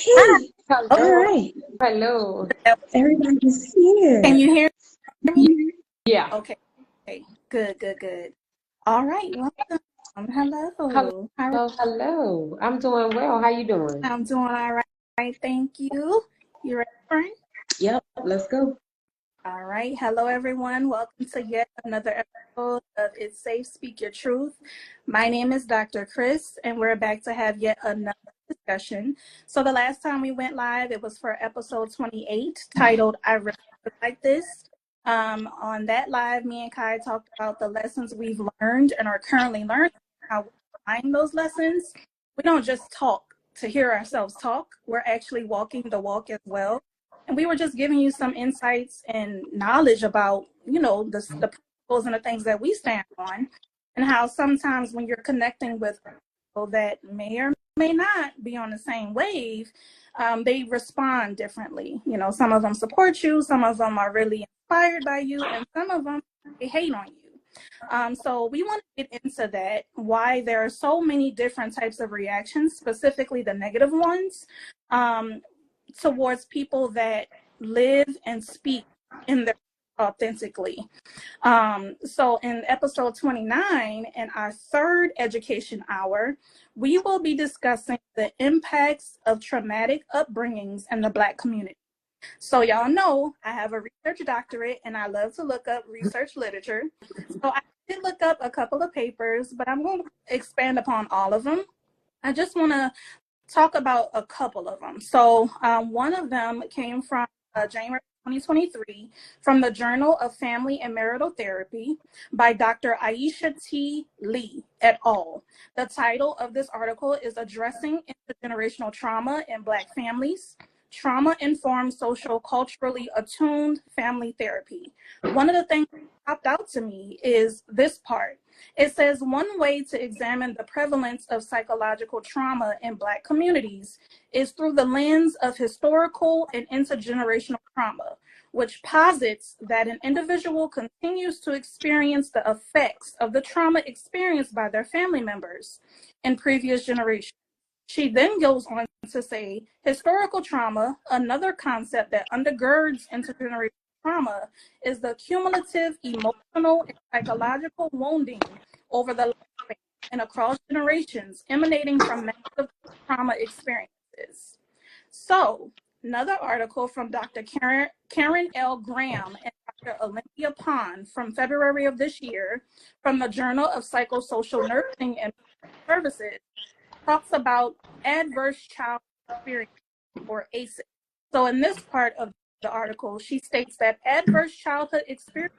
Hi. Hey, all Hello. right. Hello. Everybody's here. Can you hear me? Yeah. Okay. Okay. Good, good, good. All right. Welcome. Hello. Hello. How are Hello. I'm doing well. How you doing? I'm doing all right. Thank you. You ready, friend? Yep, let's go. All right. Hello, everyone. Welcome to yet another episode of It's Safe, Speak Your Truth. My name is Dr. Chris, and we're back to have yet another discussion. So the last time we went live, it was for episode 28, titled I Really Like This. On that live, me and Kai talked about the lessons we've learned and are currently learning, how we applying those lessons. We don't just talk to hear ourselves talk. We're actually walking the walk as well. And we were just giving you some insights and knowledge about, the principles and the things that we stand on, and how sometimes when you're connecting with people that may or may not be on the same wave, they respond differently. Some of them support you, some of them are really inspired by you, and some of them, they hate on you. So we want to get into that, why there are so many different types of reactions, specifically the negative ones, towards people that live and speak in their authentically. So in episode 29, in our third education hour, we will be discussing the impacts of traumatic upbringings in the Black community. So y'all know I have a research doctorate and I love to look up research literature. So I did look up a couple of papers, but I'm going to expand upon all of them. I just want to talk about a couple of them. So one of them came from January 2023 from the Journal of Family and Marital Therapy by Dr. Aisha T. Lee et al. The title of this article is Addressing Intergenerational Trauma in Black Families, Trauma-Informed Social Culturally Attuned Family Therapy. One of the things that popped out to me is this part. It says one way to examine the prevalence of psychological trauma in Black communities is through the lens of historical and intergenerational trauma, which posits that an individual continues to experience the effects of the trauma experienced by their family members in previous generations. She then goes on to say, historical trauma, another concept that undergirds intergenerational trauma, is the cumulative emotional and psychological wounding over the lifespan and across generations emanating from massive trauma experiences. So, another article from Dr. Karen L. Graham and Dr. Olympia Pond from February of this year from the Journal of Psychosocial Nursing and Services talks about adverse child experience, or ACEs. So in this part of the article, she states that adverse childhood experiences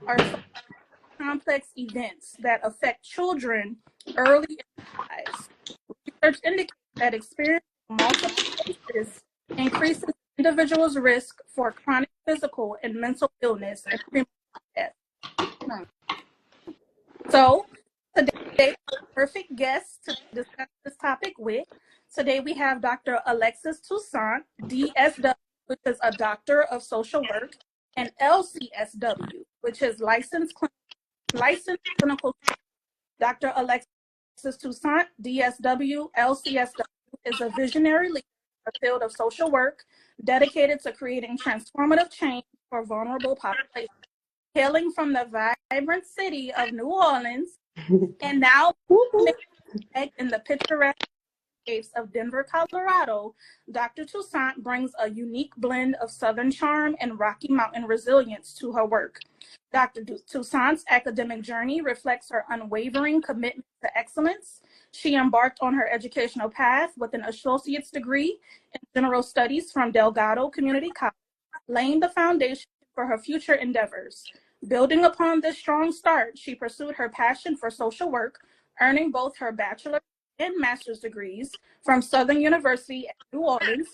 are complex events that affect children early in their lives. Research indicates that experiencing multiple ACEs increases individuals' risk for chronic physical and mental illness and premature death. So today, perfect guest to discuss this topic with. Today we have Dr. Alexis Toussaint, DSW, which is a Doctor of Social Work, and LCSW, which is licensed clinical. Dr. Alexis Toussaint, DSW, LCSW, is a visionary leader in the field of social work dedicated to creating transformative change for vulnerable populations. Hailing from the vibrant city of New Orleans, and now in the picturesque landscapes of Denver, Colorado, Dr. Toussaint brings a unique blend of Southern charm and Rocky Mountain resilience to her work. Dr. Toussaint's academic journey reflects her unwavering commitment to excellence. She embarked on her educational path with an associate's degree in general studies from Delgado Community College, laying the foundation for her future endeavors. Building upon this strong start, she pursued her passion for social work, earning both her bachelor's and master's degrees from Southern University at New Orleans.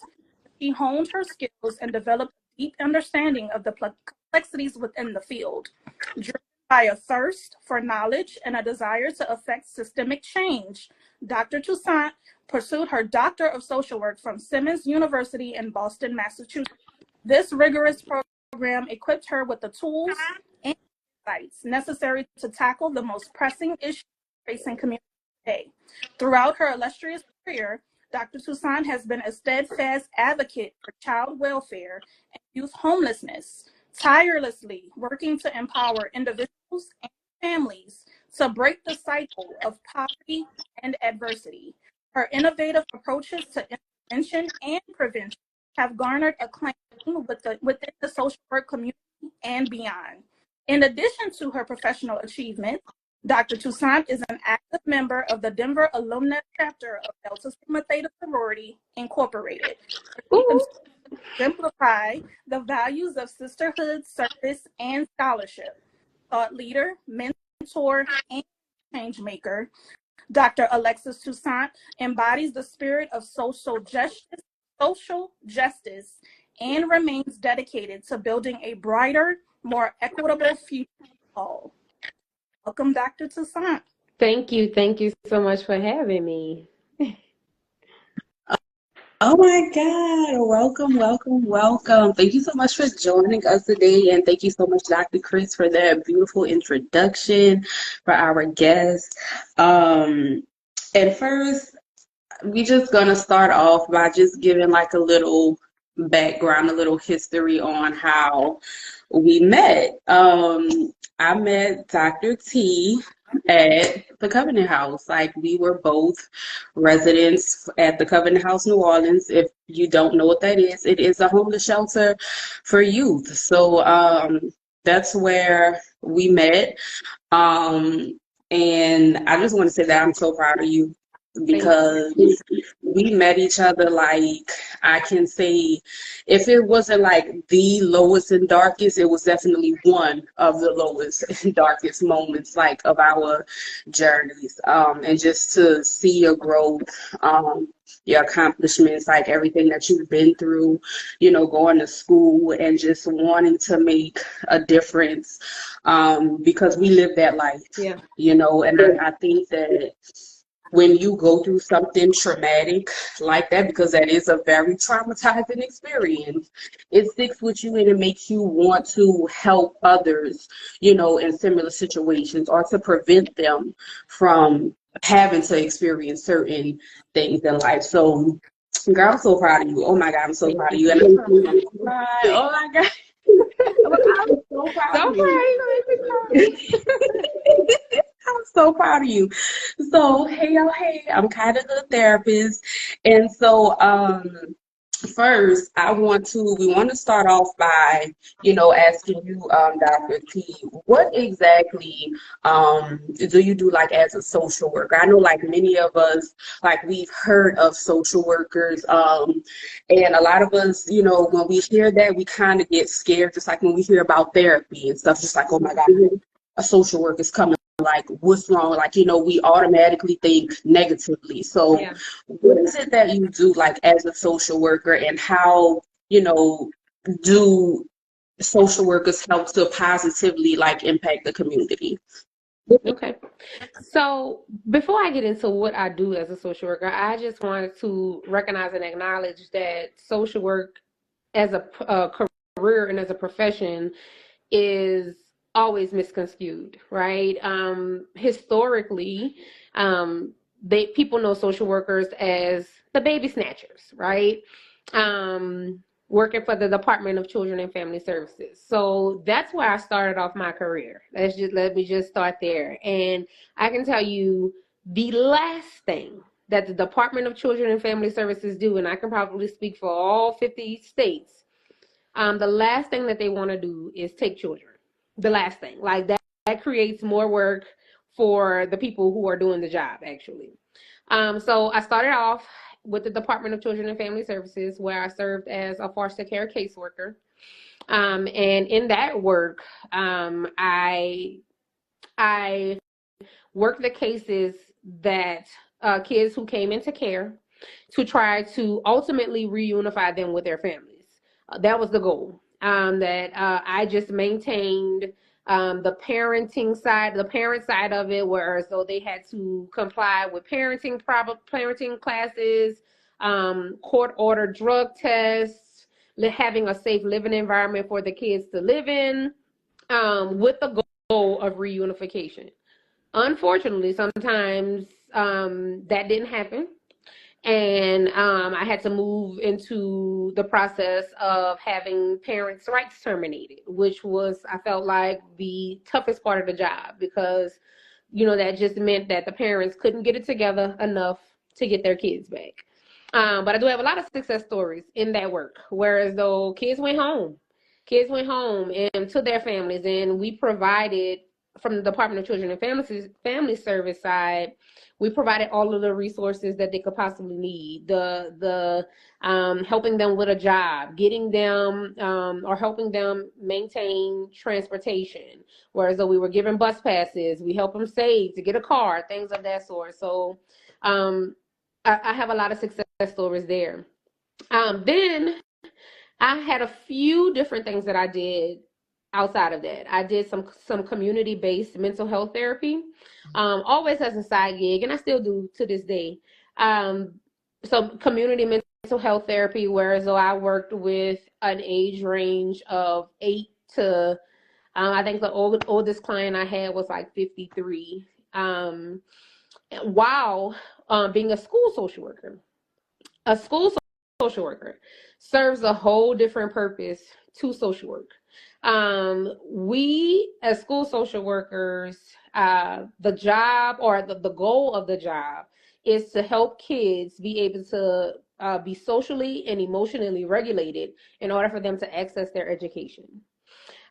She honed her skills and developed a deep understanding of the complexities within the field. Driven by a thirst for knowledge and a desire to affect systemic change, Dr. Toussaint pursued her Doctor of Social Work from Simmons University in Boston, Massachusetts. This rigorous program equipped her with the tools and insights necessary to tackle the most pressing issues facing communities today. Throughout her illustrious career, Dr. Toussaint has been a steadfast advocate for child welfare and youth homelessness, tirelessly working to empower individuals and families to break the cycle of poverty and adversity. Her innovative approaches to intervention and prevention have garnered acclaim within the social work community and beyond. In addition to her professional achievements, Dr. Toussaint is an active member of the Denver alumni chapter of Delta Sigma Theta Sorority Incorporated. She continues to exemplify the values of sisterhood, service, and scholarship. Thought leader, mentor, and change maker, Dr. Alexis Toussaint embodies the spirit of social justice, and remains dedicated to building a brighter, more equitable future for all. Welcome, Dr. Toussaint. Thank you. Thank you so much for having me. Oh my God. Welcome, welcome, welcome. Thank you so much for joining us today. And thank you so much, Dr. Chris, for that beautiful introduction for our guest. And first, we just gonna start off by just giving like a little background, a little history on how we met. I met Dr. T at the Covenant House. Like, we were both residents at the Covenant House, New Orleans. If you don't know what that is, it is a homeless shelter for youth. So that's where we met. And I just want to say that I'm so proud of you, because we met each other, like, I can say, if it wasn't like the lowest and darkest, it was definitely one of the lowest and darkest moments, like, of our journeys. And just to see your growth, your accomplishments, like everything that you've been through, you know, going to school and just wanting to make a difference, because we live that life, you know, and I think that when you go through something traumatic like that, because that is a very traumatizing experience, it sticks with you and it makes you want to help others, you know, in similar situations, or to prevent them from having to experience certain things in life. So, girl, I'm so proud of you. Oh my God, I'm so proud of you. And I'm crying. Oh my God. I'm so proud of you. I'm so proud of you. So, hey, I'm kind of a therapist. And so, first, we want to start off by, you know, asking you, Dr. T, what exactly do you do, like, as a social worker? I know, like, many of us, like, we've heard of social workers, and a lot of us, you know, when we hear that, we kind of get scared, just like when we hear about therapy and stuff, just like, oh my God, a social worker is coming. Like, what's wrong? Like, you know, we automatically think negatively. So what is it that you do, like, as a social worker, and how, you know, do social workers help to positively, like, impact the community? Okay. So before I get into what I do as a social worker, I just wanted to recognize and acknowledge that social work as a career and as a profession is always misconstrued, right? Historically, people know social workers as the baby snatchers, right? Working for the Department of Children and Family Services. So that's where I started off my career. Let me just start there. And I can tell you the last thing that the Department of Children and Family Services do, and I can probably speak for all 50 states, the last thing that they want to do is take children. The last thing, like that creates more work for the people who are doing the job, actually. So I started off with the Department of Children and Family Services, where I served as a foster care caseworker. And in that work, I worked the cases that kids who came into care, to try to ultimately reunify them with their families. That was the goal. That I just maintained the parent side of it, where so they had to comply with parenting classes, court-ordered drug tests, having a safe living environment for the kids to live in, with the goal of reunification. Unfortunately, sometimes that didn't happen. And I had to move into the process of having parents' rights terminated, which was, I felt like, the toughest part of the job because, that just meant that the parents couldn't get it together enough to get their kids back. But I do have a lot of success stories in that work, whereas though kids went home and to their families, and we provided from the Department of Children and Family Service side, we provided all of the resources that they could possibly need. The helping them with a job, getting them or helping them maintain transportation. Whereas though we were giving bus passes, we help them save to get a car, things of that sort. So I have a lot of success stories there. Then I had a few different things that I did outside of that. I did some community-based mental health therapy, always as a side gig, and I still do to this day. So community mental health therapy, whereas though I worked with an age range of 8 to, I think the oldest client I had was like 53, while being a school social worker. A school social worker serves a whole different purpose to social work. We as school social workers, the job or the goal of the job is to help kids be able to be socially and emotionally regulated in order for them to access their education.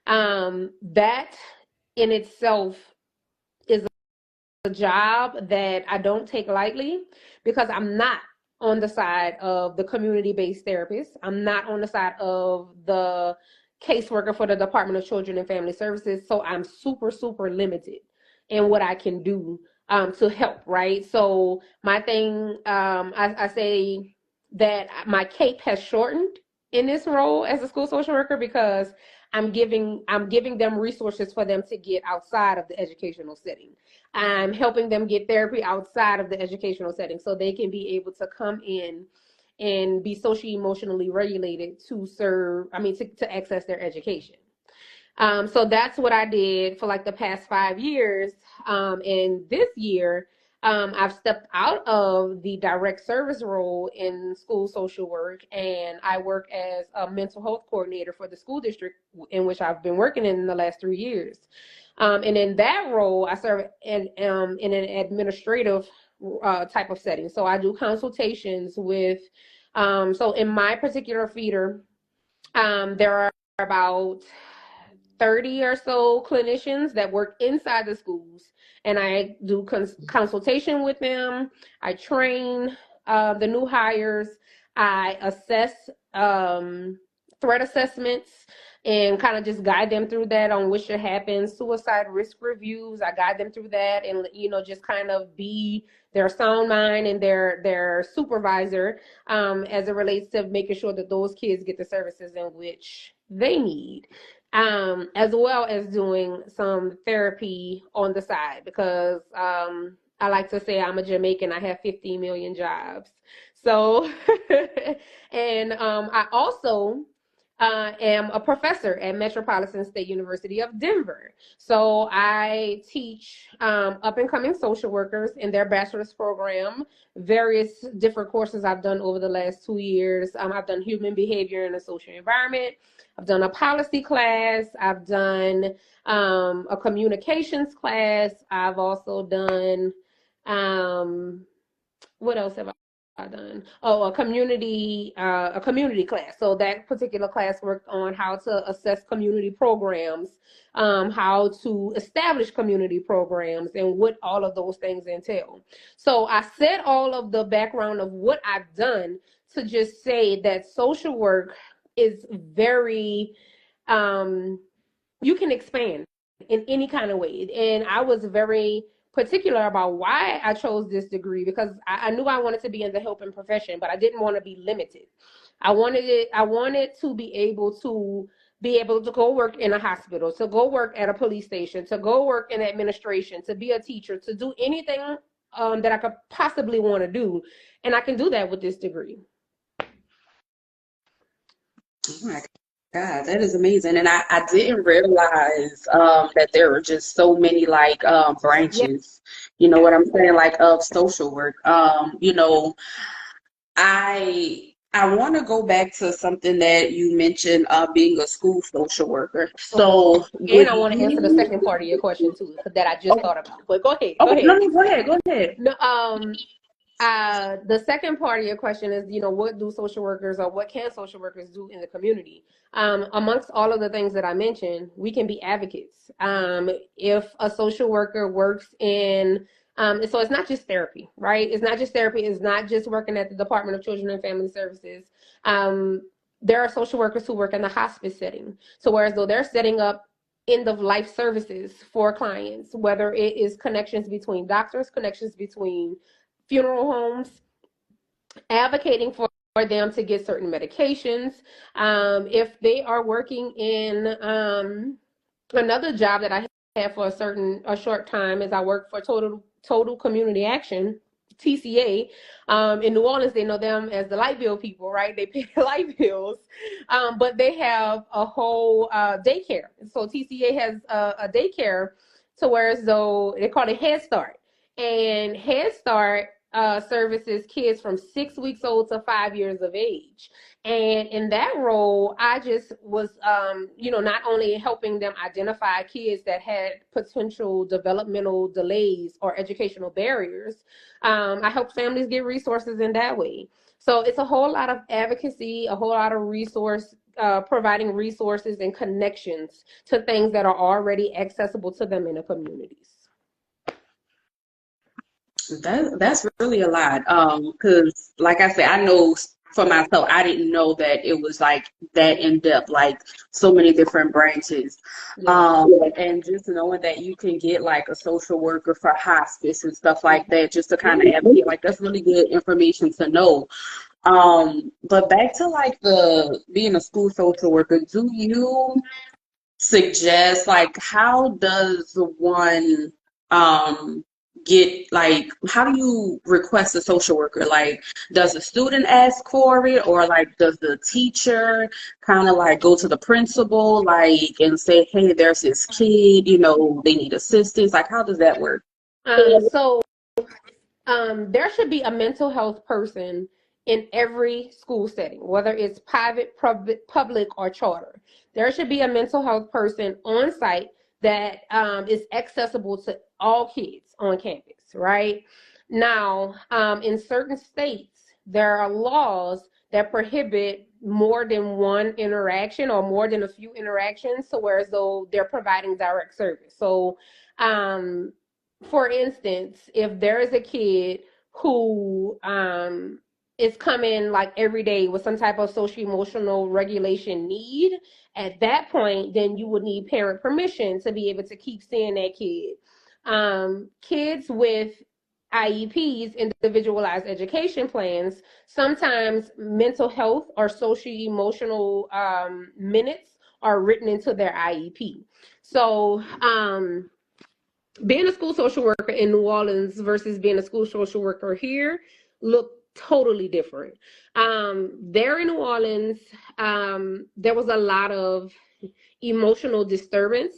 That in itself is a job that I don't take lightly because I'm not on the side of the community-based therapist. I'm not on the side of the caseworker for the Department of Children and Family Services. So I'm super, super limited in what I can do to help, right? So my thing, I say that my cape has shortened in this role as a school social worker because I'm giving them resources for them to get outside of the educational setting. I'm helping them get therapy outside of the educational setting so they can be able to come in and be socially emotionally regulated to access their education. So that's what I did for like the past 5 years. And this year, I've stepped out of the direct service role in school social work, and I work as a mental health coordinator for the school district in which I've been working in the last 3 years. And in that role, I serve in an administrative type of setting. So I do consultations with, so in my particular feeder, there are about 30 or so clinicians that work inside the schools, and I do consultation with them. I train the new hires. I assess threat assessments and kind of just guide them through that on what should happen. Suicide risk reviews, I guide them through that, and just kind of be their sound mind and their supervisor as it relates to making sure that those kids get the services in which they need. As well as doing some therapy on the side because I like to say I'm a Jamaican. I have 15 million jobs. So, and I also am a professor at Metropolitan State University of Denver. So I teach up and coming social workers in their bachelor's program, various different courses I've done over the last 2 years. I've done human behavior in the social environment. I've done a policy class. I've done a communications class. I've also done, what else have I done? Oh, a community class. So that particular class worked on how to assess community programs, how to establish community programs, and what all of those things entail. So I said all of the background of what I've done to just say that social work is very, you can expand in any kind of way. And I was very particular about why I chose this degree because I knew I wanted to be in the helping profession, but I didn't want to be limited. I wanted to be able to go work in a hospital, to go work at a police station, to go work in administration, to be a teacher, to do anything that I could possibly want to do. And I can do that with this degree. Oh my God, that is amazing. And I didn't realize that there were just so many like Yeah. branches, you know what I'm saying, like of social work. I want to go back to something that you mentioned, being a school social worker. Okay. So And would I want to answer the you? second part of your question too, that I just Okay, thought about. But go ahead, go okay, no, ahead. no, go ahead, go ahead. No, the second part of your question is, what do social workers or what can social workers do in the community? Amongst all of the things that I mentioned, we can be advocates. If a social worker works in, so it's not just therapy, right? It's not just therapy. It's not just working at the Department of Children and Family Services. Um, there are social workers who work in the hospice setting. So whereas though they're setting up end of life services for clients, whether it is connections between doctors, connections between funeral homes, advocating for them to get certain medications. If they are working in another job that I had for a short time, is I worked for Total Community Action, TCA. In New Orleans, they know them as the light bill people, right? They pay the light bills, but they have a whole daycare. So TCA has a daycare to where as though they call it Head Start, and Head Start services kids from 6 weeks old to 5 years of age. And in that role, I just was, not only helping them identify kids that had potential developmental delays or educational barriers, I helped families get resources in that way. So it's a whole lot of advocacy, a whole lot of providing resources and connections to things that are already accessible to them in the communities. That's really a lot. Because like I said, I know for myself, I didn't know that it was like that in depth, like so many different branches. Yeah. And just knowing that you can get like a social worker for hospice and stuff like that, just to kind of advocate, like that's really good information to know. But back to like the being a school social worker, do you suggest like how does one um get like how do you request a social worker? Like does the student ask for it or like does the teacher kind of like go to the principal like and say, hey, there's this kid, they need assistance? Like how does that work? So there should be a mental health person in every school setting, whether it's private, public, or charter. There should be a mental health person on site that is accessible to all kids on campus, right? Now, in certain states, there are laws that prohibit more than one interaction or more than a few interactions, so whereas though they're providing direct service. So, for instance, if there is a kid who is coming like every day with some type of social emotional regulation need, at that point, then you would need parent permission to be able to keep seeing that kid. Kids with IEPs, individualized education plans, sometimes mental health or social emotional minutes are written into their IEP. So, being a school social worker in New Orleans versus being a school social worker here look totally different. There in New Orleans, there was a lot of emotional disturbance,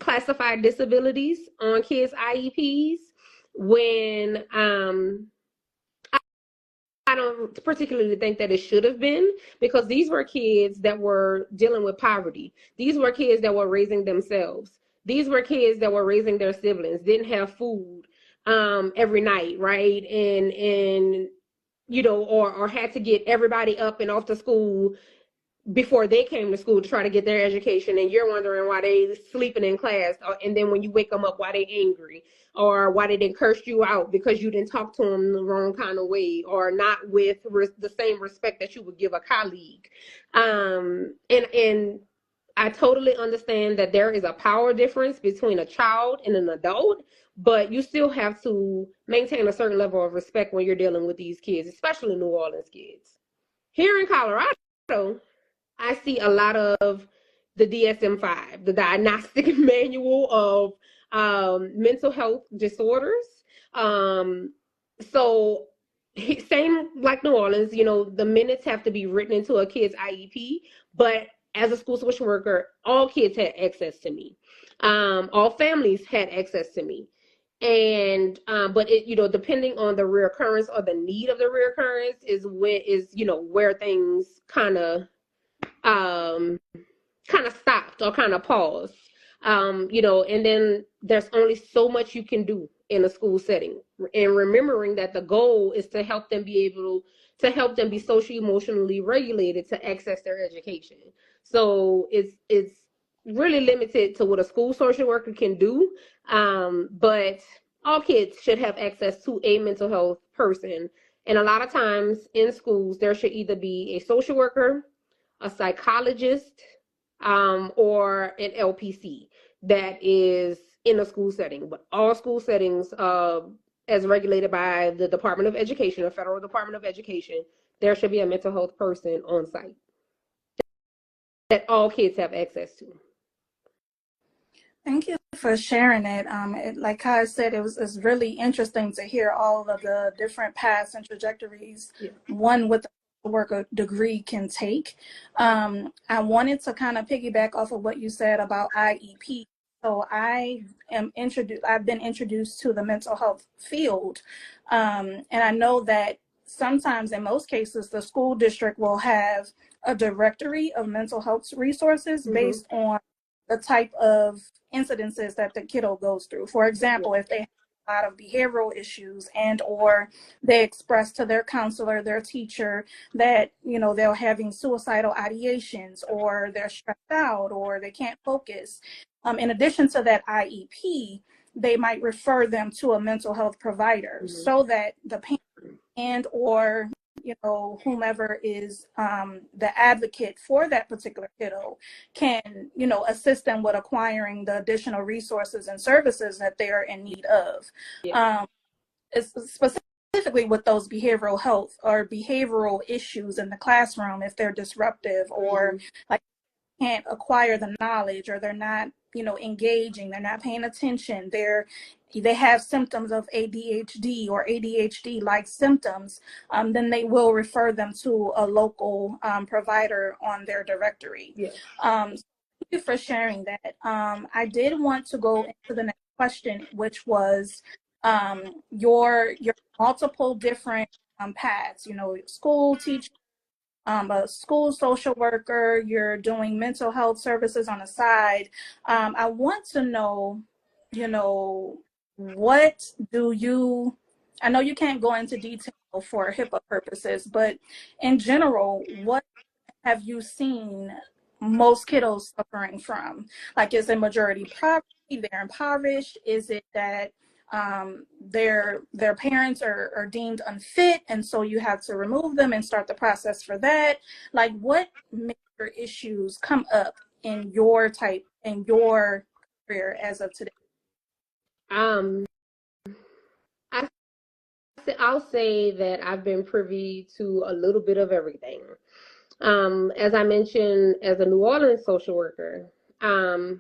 classified disabilities on kids' IEPs when I don't particularly think that it should have been, because these were kids that were dealing with poverty. These were kids that were raising themselves. These were kids that were raising their siblings, didn't have food every night, right? And or had to get everybody up and off to school before they came to school to try to get their education, and you're wondering why they sleeping in class, and then when you wake them up, why they angry, or why they didn't curse you out because you didn't talk to them the wrong kind of way, or not with the same respect that you would give a colleague. And I totally understand that there is a power difference between a child and an adult, but you still have to maintain a certain level of respect when you're dealing with these kids, especially New Orleans kids. Here in Colorado, I see a lot of the DSM-5, the Diagnostic Manual of Mental Health Disorders. So same like New Orleans, the minutes have to be written into a kid's IEP, but as a school social worker, all kids had access to me. All families had access to me. And but it, depending on the reoccurrence or the need of the reoccurrence is where things um kind of stopped or kind of paused. And then there's only so much you can do in a school setting. And remembering that the goal is to help them be able to help them be socially emotionally regulated to access their education. So it's really limited to what a school social worker can do. But all kids should have access to a mental health person. And a lot of times in schools, there should either be a social worker, a psychologist, or an LPC that is in a school setting. But all school settings, as regulated by the Department of Education, the Federal Department of Education, there should be a mental health person on site that all kids have access to. Thank you for sharing it. Like Kai said, it's really interesting to hear all of the different paths and trajectories one with the worker degree can take. I wanted to kind of piggyback off of what you said about IEP. So I've been introduced to the mental health field, and I know that sometimes, in most cases, the school district will have a directory of mental health resources based on the type of incidences that the kiddo goes through. For example, if they have a lot of behavioral issues and or they express to their counselor, their teacher, that they're having suicidal ideations, or they're stressed out, or they can't focus. In addition to that IEP, they might refer them to a mental health provider so that the parent and or whomever is the advocate for that particular kiddo can assist them with acquiring the additional resources and services that they're in need of. It's specifically with those behavioral health or behavioral issues in the classroom, if they're disruptive or like can't acquire the knowledge, or they're not engaging, they're not paying attention, they have symptoms of ADHD or ADHD like symptoms, then they will refer them to a local provider on their directory. Thank you for sharing that. I did want to go into the next question, which was your multiple different paths, school teacher, a school social worker, you're doing mental health services on the side. I want to know, what do you, I know you can't go into detail for HIPAA purposes, but in general, what have you seen most kiddos suffering from? Like, is it majority poverty? They're impoverished? Is it that their parents are deemed unfit, and so you have to remove them and start the process for that? Like, what major issues come up in your career as of today? I, I'll say that I've been privy to a little bit of everything. As I mentioned, as a New Orleans social worker, a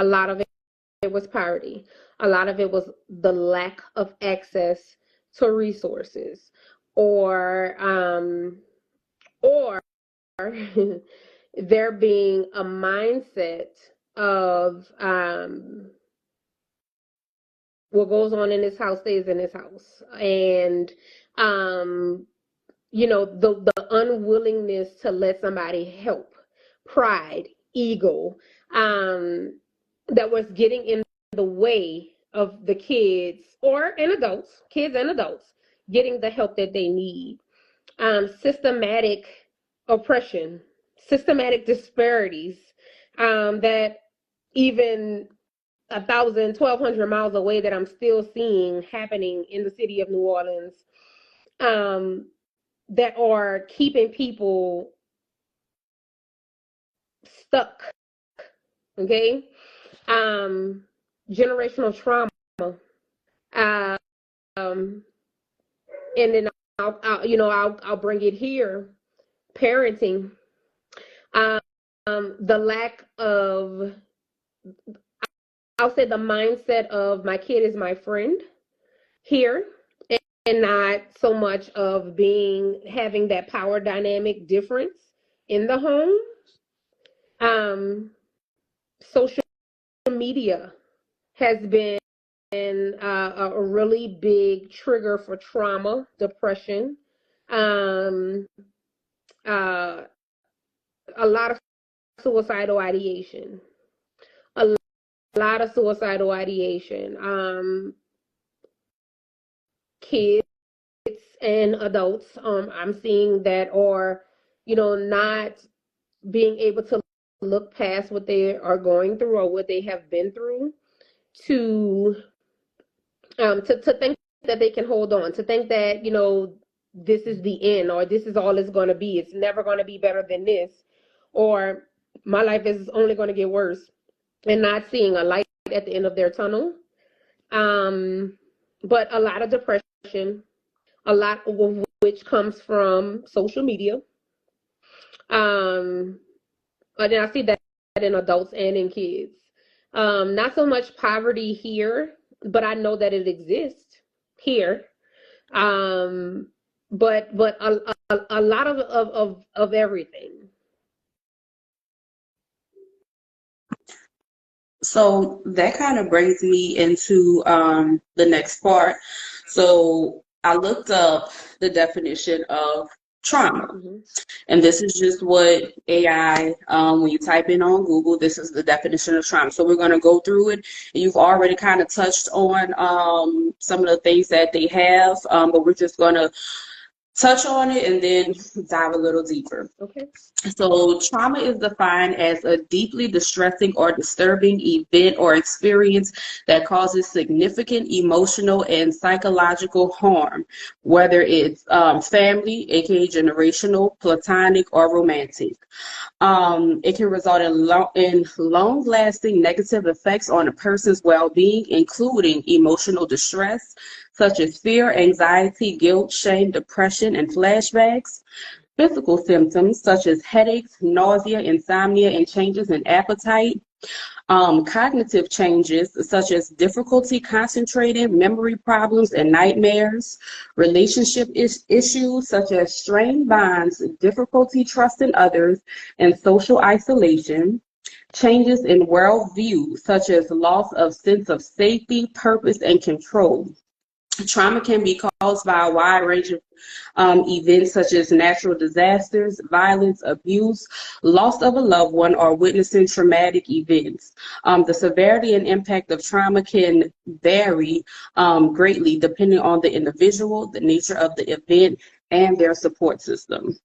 lot of it was poverty. A lot of it was the lack of access to resources, or or there being a mindset of what goes on in this house stays in this house, and the unwillingness to let somebody help, pride, ego, that was getting in the way of the kids and adults getting the help that they need. Systematic oppression, systematic disparities, that even 1,000, 1,200 miles away, that I'm still seeing happening in the city of New Orleans, that are keeping people stuck. Okay. Generational trauma. Um, and then I'll bring it here. Parenting. The lack of, I'll say, the mindset of my kid is my friend here, and not so much of having that power dynamic difference in the home. Social media has been a really big trigger for trauma, depression, um, uh, a lot of suicidal ideation, a lot of suicidal ideation. Kids and adults, I'm seeing that are, not being able to look past what they are going through or what they have been through to to think that they can hold on, to think that, this is the end, or this is all it's going to be. It's never going to be better than this, or my life is only going to get worse, and not seeing a light at the end of their tunnel. Um, but a lot of depression, a lot of which comes from social media. Um, and I see that in adults and in kids. Not so much poverty here, but I know that it exists here. Um, but a lot of everything. So that kind of brings me into the next part. So I looked up the definition of trauma. Mm-hmm. And this is just what AI, when you type in on Google, this is the definition of trauma. So we're going to go through it. You've already kind of touched on some of the things that they have, but we're just going to touch on it and then dive a little deeper. Okay. So, trauma is defined as a deeply distressing or disturbing event or experience that causes significant emotional and psychological harm, whether it's family, aka generational, platonic, or romantic. It can result in long-lasting negative effects on a person's well-being, including emotional distress, such as fear, anxiety, guilt, shame, depression, and flashbacks. Physical symptoms such as headaches, nausea, insomnia, and changes in appetite. Cognitive changes such as difficulty concentrating, memory problems, and nightmares. Relationship issues such as strained bonds, difficulty trusting others, and social isolation. Changes in worldview such as loss of sense of safety, purpose, and control. Trauma can be caused by a wide range of events such as natural disasters, violence, abuse, loss of a loved one, or witnessing traumatic events. The severity and impact of trauma can vary greatly depending on the individual, the nature of the event, and their support system.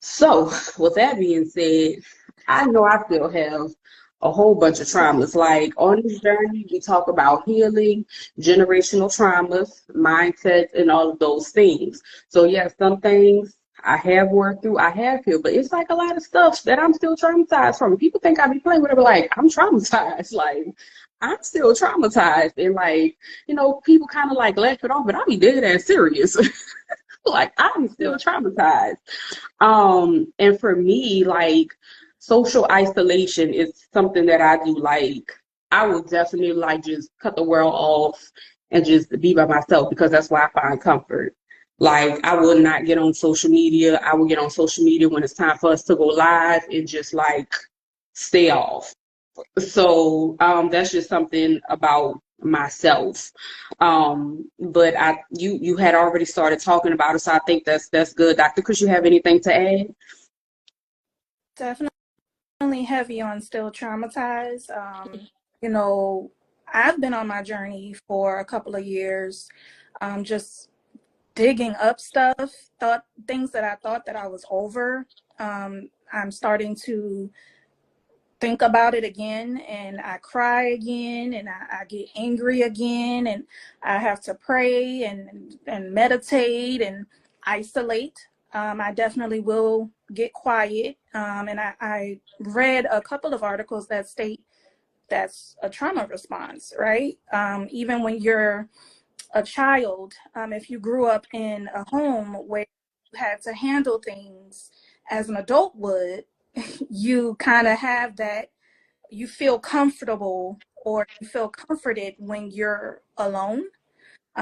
So, with that being said, I know I still have a whole bunch of traumas. Like on this journey, we talk about healing, generational traumas, mindsets, and all of those things. So, yeah, some things I have worked through, I have healed, but it's like a lot of stuff that I'm still traumatized from. People think I be playing with it, but like, I'm traumatized. Like, I'm still traumatized. And like, people kind of like laugh it off, but I be dead ass serious. Like, I'm still traumatized. And for me, like social isolation is something that I do. Like, I will definitely like just cut the world off and just be by myself because that's where I find comfort. Like, I will not get on social media. I will get on social media when it's time for us to go live and just like stay off. So that's just something about myself. But you had already started talking about it, so I think that's good. Dr. Chris, you have anything to add? Definitely heavy on still traumatized. You know, I've been on my journey for a couple of years, just digging up stuff, thought things that I thought that I was over. I'm starting to think about it again, and I cry again, and I get angry again, and I have to pray and meditate and isolate. I definitely will get quiet. And I read a couple of articles that state that's a trauma response, right? Even when you're a child, if you grew up in a home where you had to handle things as an adult would, you kind of have that, you feel comfortable or you feel comforted when you're alone,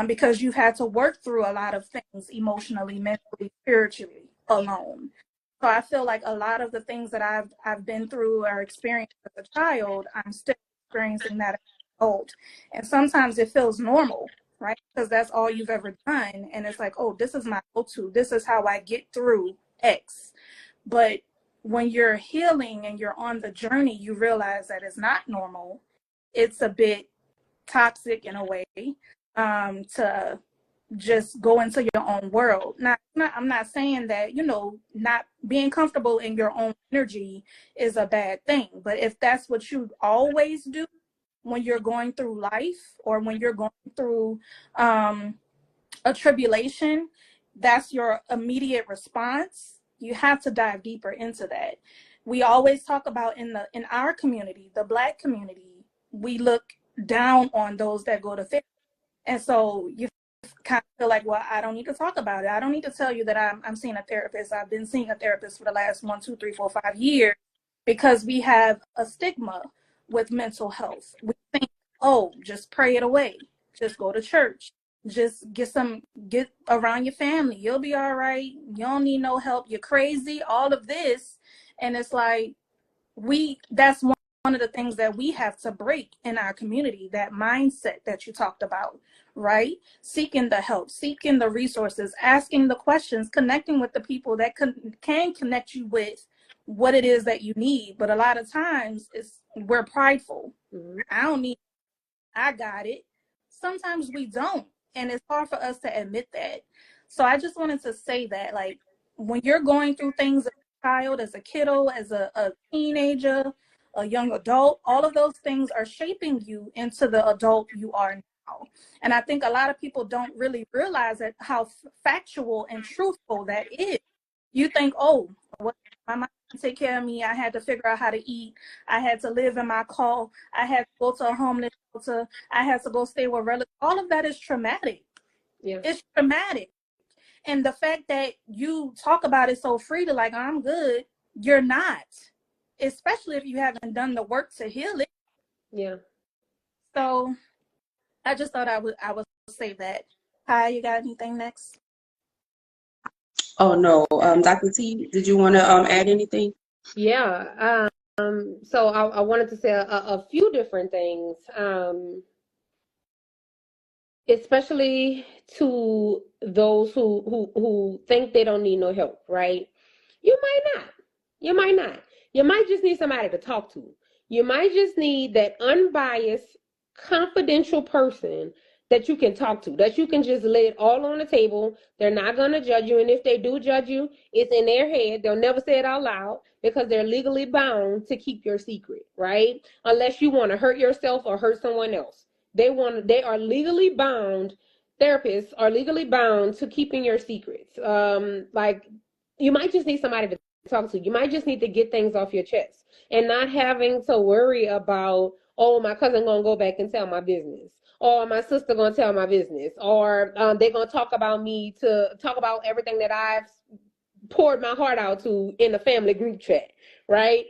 because you've had to work through a lot of things emotionally, mentally, spiritually alone. So I feel like a lot of the things that I've been through or experienced as a child, I'm still experiencing that old. And sometimes it feels normal, right? Because that's all you've ever done. And it's like, oh, this is my go-to. This is how I get through X. But when you're healing and you're on the journey, you realize that it's not normal. It's a bit toxic in a way, to just go into your own world. I'm not saying that, not being comfortable in your own energy is a bad thing. But if that's what you always do when you're going through life, or when you're going through a tribulation, that's your immediate response, you have to dive deeper into that. We always talk about in our community, the Black community, we look down on those that go to therapy. And so you kind of feel like, well, I don't need to talk about it. I don't need to tell you that I'm seeing a therapist. I've been seeing a therapist for the last 1, 2, 3, 4, 5 years, because we have a stigma with mental health. We think, oh, just pray it away. Just go to church. Just get around your family. You'll be all right. You don't need no help. You're crazy. All of this. And it's like, that's one of the things that we have to break in our community, that mindset that you talked about, right? Seeking the help, seeking the resources, asking the questions, connecting with the people that can connect you with what it is that you need. But a lot of times we're prideful. Mm-hmm. I got it. Sometimes we don't. And it's hard for us to admit that. So I just wanted to say that, like, when you're going through things as a child, as a kiddo, as a teenager, a young adult, all of those things are shaping you into the adult you are now. And I think a lot of people don't really realize that how factual and truthful that is. You think, oh, what, my mom didn't take care of me. I had to figure out how to eat. I had to live in my car. I had to go to a homeless shelter. I had to go stay with relatives. All of that is traumatic. Yeah. It's traumatic. And the fact that you talk about it so freely, like, I'm good, you're not. Especially if you haven't done the work to heal it. Yeah. So I just thought I would say that. Hi, you got anything next? Oh no, Dr. T, did you want to add anything? Yeah. So I wanted to say a few different things, especially to those who think they don't need no help, right? You might not. You might not. You might just need somebody to talk to. You might just need that unbiased, confidential person that you can talk to, that you can just lay it all on the table. They're not going to judge you. And if they do judge you, it's in their head. They'll never say it out loud because they're legally bound to keep your secret, right? Unless you want to hurt yourself or hurt someone else. They are legally bound. Therapists are legally bound to keeping your secrets. Like, you might just need somebody to talk to. You might just need to get things off your chest and not having to worry about, oh, my cousin gonna go back and tell my business, or my sister gonna tell my business, or they're gonna talk about everything that I've poured my heart out to in the family group chat, right?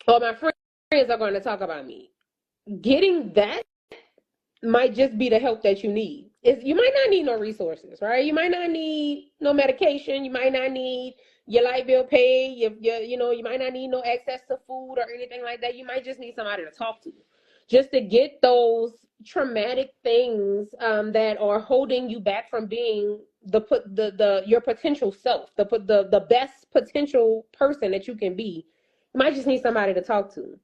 Or my friends are going to talk about me. Getting that might just be the help that you need. You might not need no resources, right? You might not need no medication. You might not need your light bill paid. You might not need no access to food or anything like that. You might just need somebody to talk to, just to get those traumatic things that are holding you back from being your potential self, the best potential person that you can be. You might just need somebody to talk to.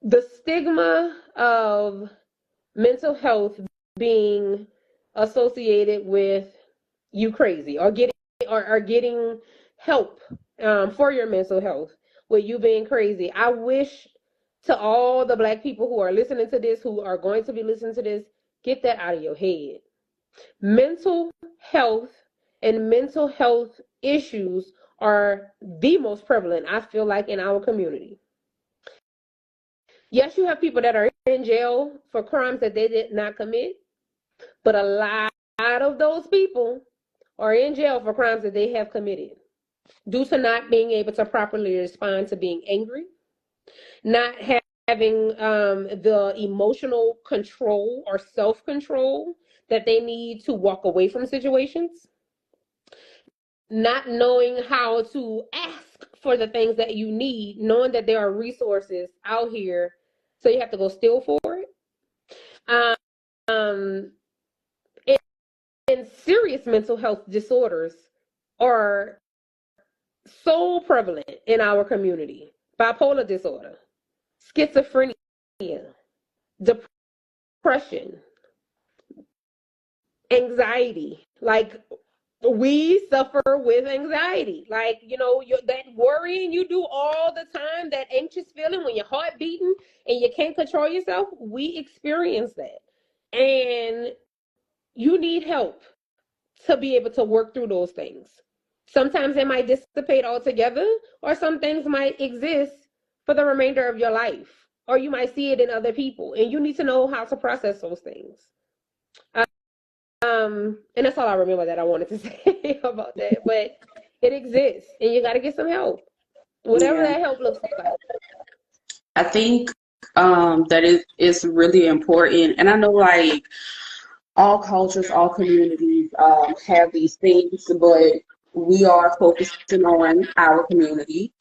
The stigma of mental health being associated with you crazy, or getting help for your mental health, with you being crazy. I wish to all the Black people who are listening to this, who are going to be listening to this, get that out of your head. Mental health and mental health issues are the most prevalent, I feel like, in our community. Yes, you have people that are in jail for crimes that they did not commit, but a lot of those people are in jail for crimes that they have committed due to not being able to properly respond to being angry, not having the emotional control or self-control that they need to walk away from situations, not knowing how to ask for the things that you need, knowing that there are resources out here, so you have to go steal for it. Um, and serious mental health disorders are so prevalent in our community. Bipolar disorder, schizophrenia, depression, anxiety. Like, we suffer with anxiety. Like, that worrying you do all the time, that anxious feeling when your heart beating and you can't control yourself, we experience that. And you need help to be able to work through those things. Sometimes it might dissipate altogether, or some things might exist for the remainder of your life, or you might see it in other people, and you need to know how to process those things. And that's all I remember that I wanted to say about that. But it exists, and you got to get some help, whatever Yeah. that help looks like. I think that it's really important. And I know, like, all cultures, all communities have these things, but we are focusing on our community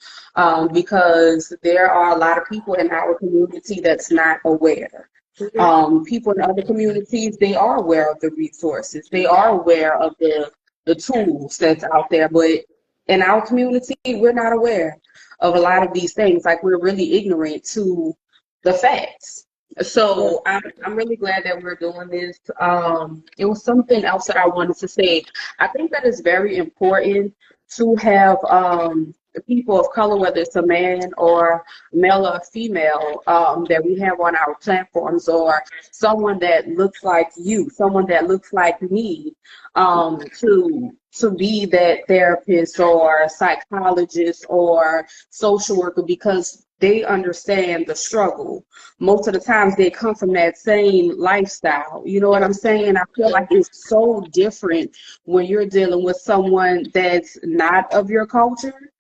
because there are a lot of people in our community that's not aware. People in other communities, they are aware of the resources, they are aware of the tools that's out there, but in our community, we're not aware of a lot of these things. Like, we're really ignorant to the facts. So I'm really glad that we're doing this. It was something else that I wanted to say. I think that it's very important to have people of color, whether it's a man or male or female, that we have on our platforms, or someone that looks like you, someone that looks like me, to be that therapist or psychologist or social worker, because they understand the struggle. Most of the times they come from that same lifestyle. You know what I'm saying? I feel like it's so different when you're dealing with someone that's not of your culture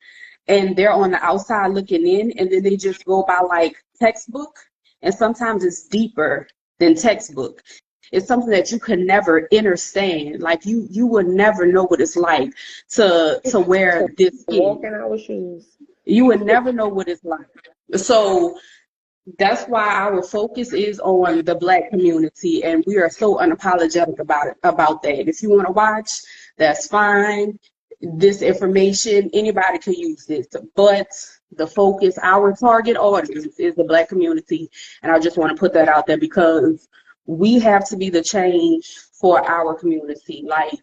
and they're on the outside looking in, and then they just go by like textbook. And sometimes it's deeper than textbook. It's something that you could never understand. Like, you would never know what it's like to wear this skin. Walk in our shoes. You would never know what it's like. So that's why our focus is on the Black community, and we are so unapologetic about that. If you want to watch, that's fine. This information, anybody can use this, but the focus, our target audience, is the Black community, and I just want to put that out there because we have to be the change for our community. Like,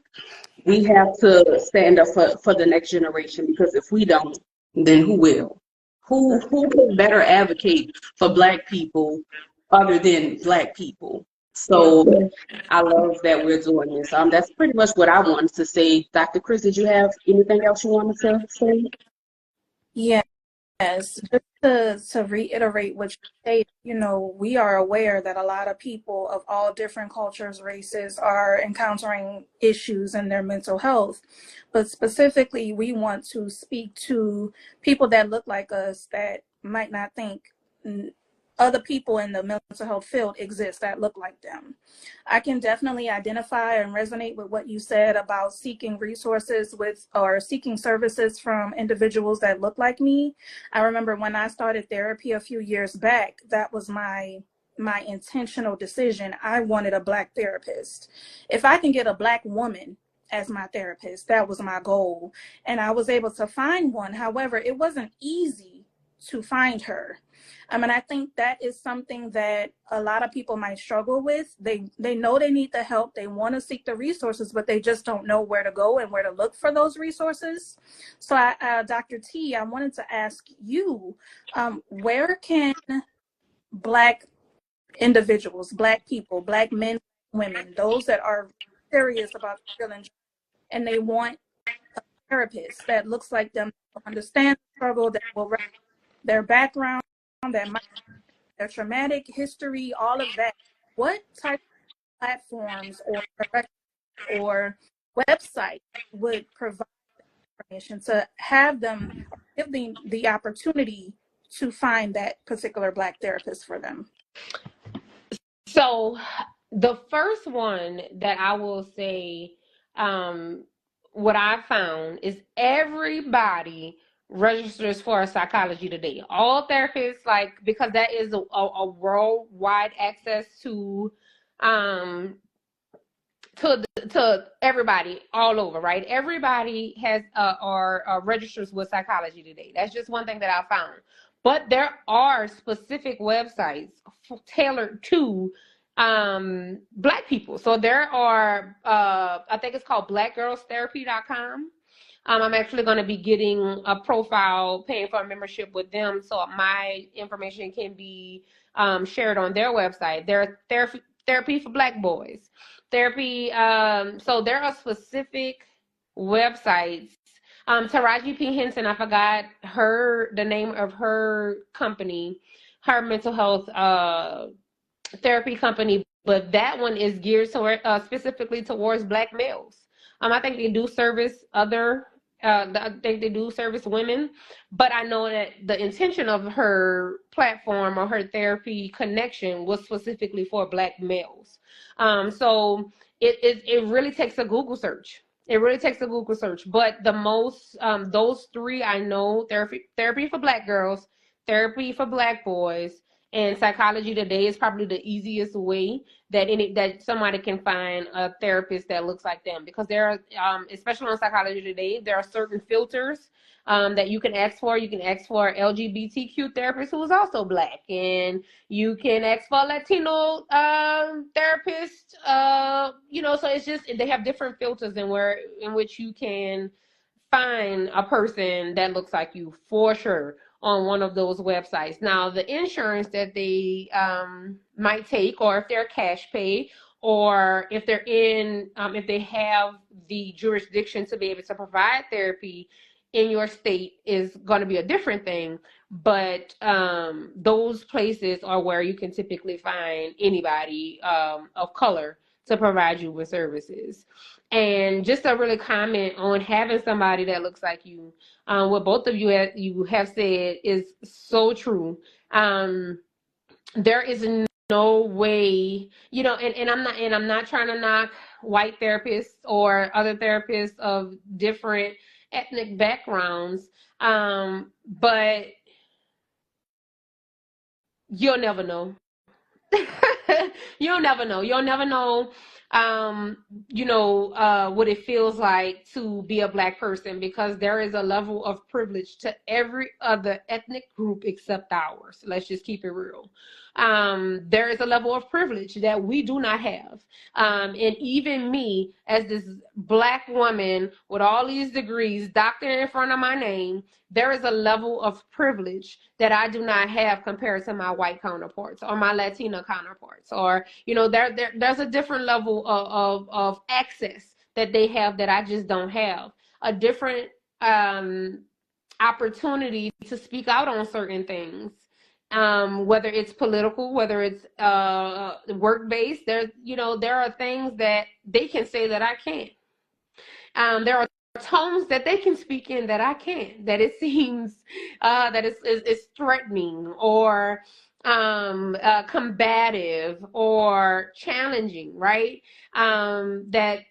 we have to stand up for the next generation, because if we don't, then who will? Who can better advocate for Black people other than Black people? So I love that we're doing this. That's pretty much what I wanted to say. Dr. Chris, did you have anything else you wanted to say? Yes, just to reiterate what you say, we are aware that a lot of people of all different cultures, races are encountering issues in their mental health. But specifically, we want to speak to people that look like us that might not think other people in the mental health field exist that look like them. I can definitely identify and resonate with what you said about seeking resources or seeking services from individuals that look like me. I remember when I started therapy a few years back, that was my intentional decision. I wanted a Black therapist. If I can get a Black woman as my therapist, that was my goal. And I was able to find one. However, it wasn't easy to find her. I think that is something that a lot of people might struggle with. They know they need the help. They want to seek the resources, but they just don't know where to go and where to look for those resources. So, Dr. T, I wanted to ask you, where can Black individuals, Black people, Black men, women, those that are serious about feeling and they want a therapist that looks like them, understand the struggle, that will their background, that might their traumatic history, all of that, what type of platforms or or website would provide information to have them, give them the opportunity to find that particular Black therapist for them? So the first one that I will say, what I found is everybody registers for Psychology Today. All therapists, like, because that is a worldwide access um to everybody all over, right? Everybody has or registers with Psychology Today. That's just one thing that I found. But there are specific websites tailored to Black people. So there are, I think it's called blackgirlstherapy.com. I'm actually going to be getting a profile, paying for a membership with them, so my information can be shared on their website. There are therapy for Black boys, therapy. So there are specific websites. Taraji P. Henson, I forgot the name of her company, her mental health therapy company, but that one is geared toward, specifically towards Black males. I think they do service I think they do service women, but I know that the intention of her platform or her therapy connection was specifically for Black males. So it really takes a Google search. It really takes a Google search. But the most, those three I know: therapy for Black girls, therapy for Black boys, and Psychology Today is probably the easiest way that somebody can find a therapist that looks like them, because there are, especially on Psychology Today, there are certain filters that you can ask for. You can ask for LGBTQ therapist who is also Black, and you can ask for a Latino therapist. So it's just, they have different filters in which you can find a person that looks like you, for sure, on one of those websites. Now, the insurance that they might take, or if they're cash pay, or if they're if they have the jurisdiction to be able to provide therapy in your state, is going to be a different thing. But those places are where you can typically find anybody of color to provide you with services. And just to really comment on having somebody that looks like you, what both of you have said is so true. There is no way, and I'm not trying to knock white therapists or other therapists of different ethnic backgrounds, but you'll never know. You'll never know. You'll never know, what it feels like to be a Black person, because there is a level of privilege to every other ethnic group except ours. Let's just keep it real. There is a level of privilege that we do not have. And even me, as this Black woman with all these degrees, doctor in front of my name, there is a level of privilege that I do not have compared to my white counterparts or my Latino counterparts, or there's a different level of access that they have that I just don't have. A different opportunity to speak out on certain things, whether it's political, whether it's work-based. There are things that they can say that I can't. There are tones that they can speak in that I can't, that it seems that it's threatening, or combative, or challenging, right? That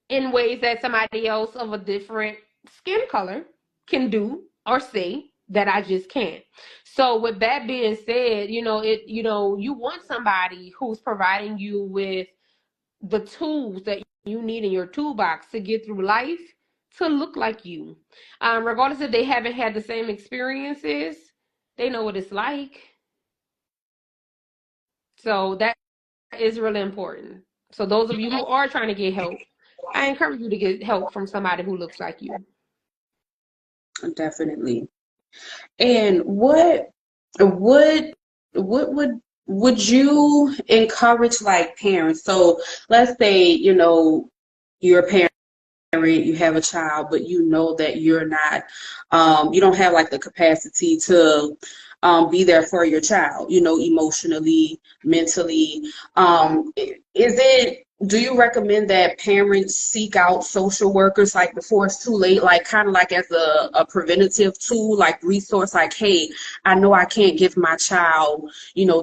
in ways that somebody else of a different skin color can do or say that I just can't. So with that being said, you want somebody who's providing you with the tools that you need in your toolbox to get through life, to look like you. Regardless if they haven't had the same experiences, they know what it's like. So that is really important. So those of you who are trying to get help, I encourage you to get help from somebody who looks like you. Definitely. And what would you encourage, like, parents? So let's say, you're a parent, you have a child, but you know that you're not, you don't have like the capacity to be there for your child, emotionally, mentally. Is it do you recommend that parents seek out social workers like before it's too late, like kind of like as a preventative tool, like resource, like, hey, I know I can't give my child,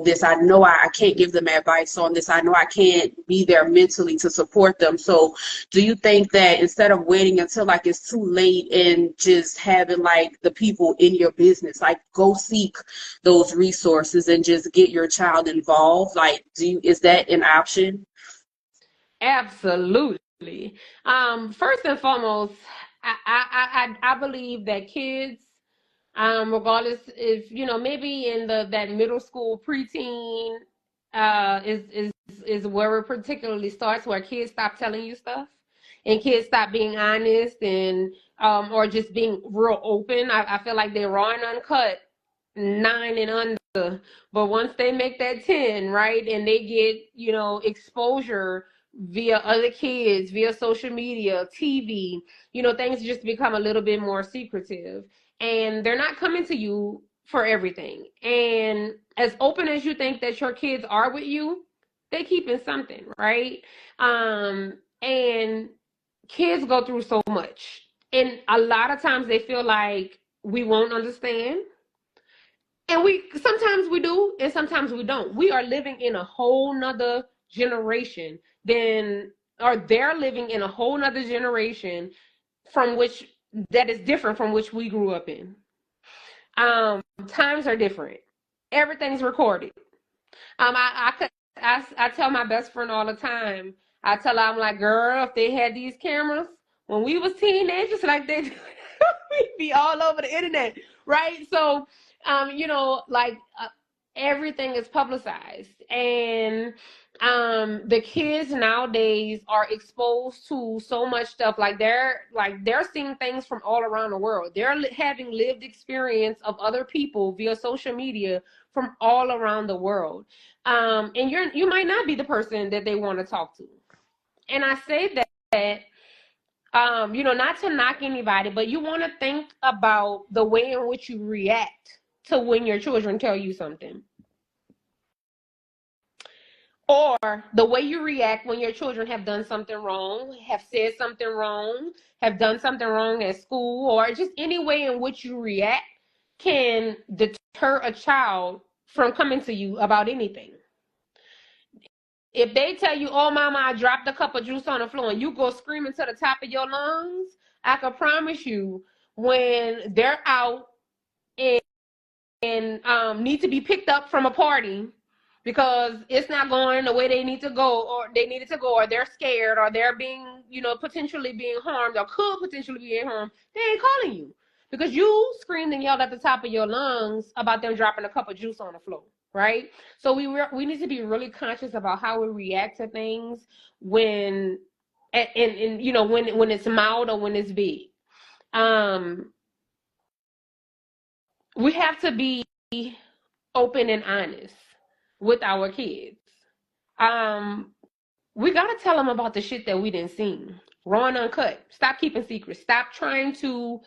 this. I know I can't give them advice on this. I know I can't be there mentally to support them. So do you think that instead of waiting until like it's too late and just having like the people in your business, like go seek those resources and just get your child involved? Like, is that an option? Absolutely. First and foremost, I believe that kids, regardless if maybe in that middle school preteen, is where it particularly starts, where kids stop telling you stuff and kids stop being honest and or just being real open. I feel like they're raw and uncut, 9 and under, but once they make that 10, right, and they get exposure via other kids, via social media, TV, things just become a little bit more secretive, and they're not coming to you for everything. And as open as you think that your kids are with you, they keeping something, right? And kids go through so much, and a lot of times they feel like we won't understand, and we sometimes we do, and sometimes we don't. We are living in a whole nother generation than, or they're living in a whole nother generation from which that is different from which we grew up in. Times are different. Everything's recorded. I tell my best friend all the time. I tell her, I'm like, girl, if they had these cameras when we was teenagers, like they, we'd be all over the internet, right? So, like everything is publicized, and the kids nowadays are exposed to so much stuff. They're seeing things from all around the world. They're having lived experience of other people via social media from all around the world. And you might not be the person that they want to talk to. And I say that not to knock anybody, but you want to think about the way in which you react to when your children tell you something, or the way you react when your children have done something wrong, have said something wrong, have done something wrong at school, or just any way in which you react can deter a child from coming to you about anything. If they tell you, oh, mama, I dropped a cup of juice on the floor, and you go screaming to the top of your lungs, I can promise you, when they're out and need to be picked up from a party because it's not going the way they need to go, or they needed to go, or they're scared, or they're being, potentially being harmed, or could potentially be harmed, they ain't calling you because you screamed and yelled at the top of your lungs about them dropping a cup of juice on the floor, right? So we need to be really conscious about how we react to things when and when it's mild or when it's big. Um, we have to be open and honest with our kids. Um, we gotta tell them about the shit that we didn't see, raw and uncut. Stop keeping secrets. Stop trying to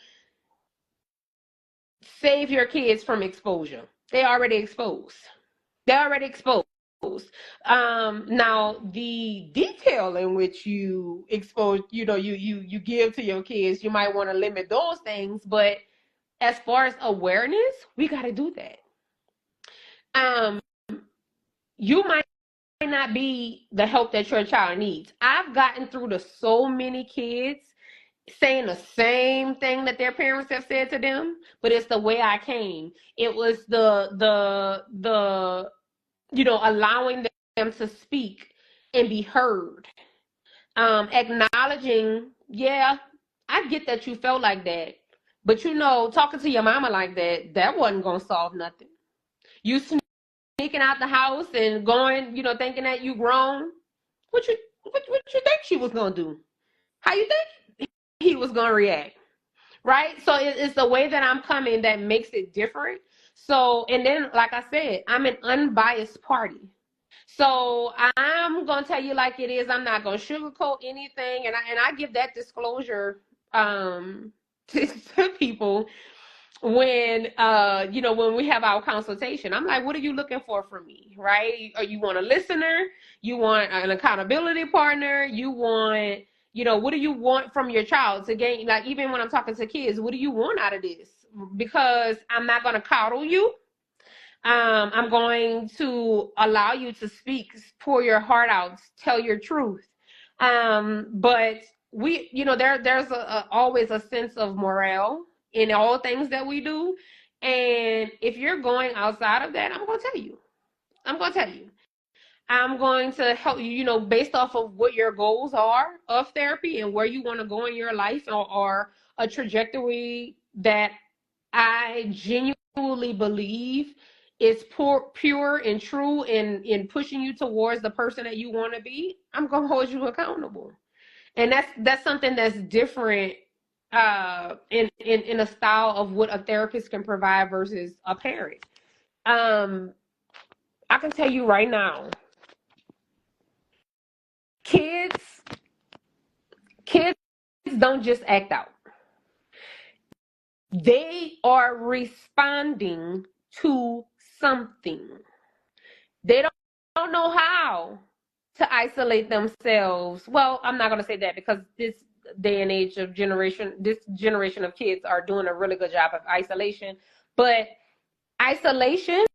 save your kids from exposure. They already exposed. They're already exposed. Now the detail in which you expose, you give to your kids, you might want to limit those things. But as far as awareness, we got to do that. Um, you might not be the help that your child needs. I've gotten through to so many kids saying the same thing that their parents have said to them, but it's the way I came. It was the allowing them to speak and be heard. Acknowledging, yeah, I get that you felt like that, but talking to your mama like that wasn't gonna solve nothing. You sneaking out the house and going, thinking that you grown. What you think she was gonna do? How you think he was gonna react? Right? So it's the way that I'm coming that makes it different. So, and then, like I said, I'm an unbiased party. So I'm gonna tell you like it is. I'm not gonna sugarcoat anything, and I give that disclosure to people. when when we have our consultation. I'm like, what are you looking for from me, right? Or you want a listener, you want an accountability partner, you want, what do you want from your child to gain? Like, even when I'm talking to kids, what do you want out of this? Because I'm not going to coddle you. I'm going to allow you to speak, pour your heart out, tell your truth. But there's always a sense of morale in all things that we do. And if you're going outside of that, I'm going to tell you. I'm going to tell you. I'm going to help you, based off of what your goals are of therapy and where you want to go in your life, or a trajectory that I genuinely believe is pure and true in pushing you towards the person that you want to be. I'm going to hold you accountable. And that's something that's different in a style of what a therapist can provide versus a parent. I can tell you right now, kids kids don't just act out. They are responding to something. They don't know how to isolate themselves. Well, I'm not going to say that, because this day and age of this generation of kids are doing a really good job of isolation. But isolation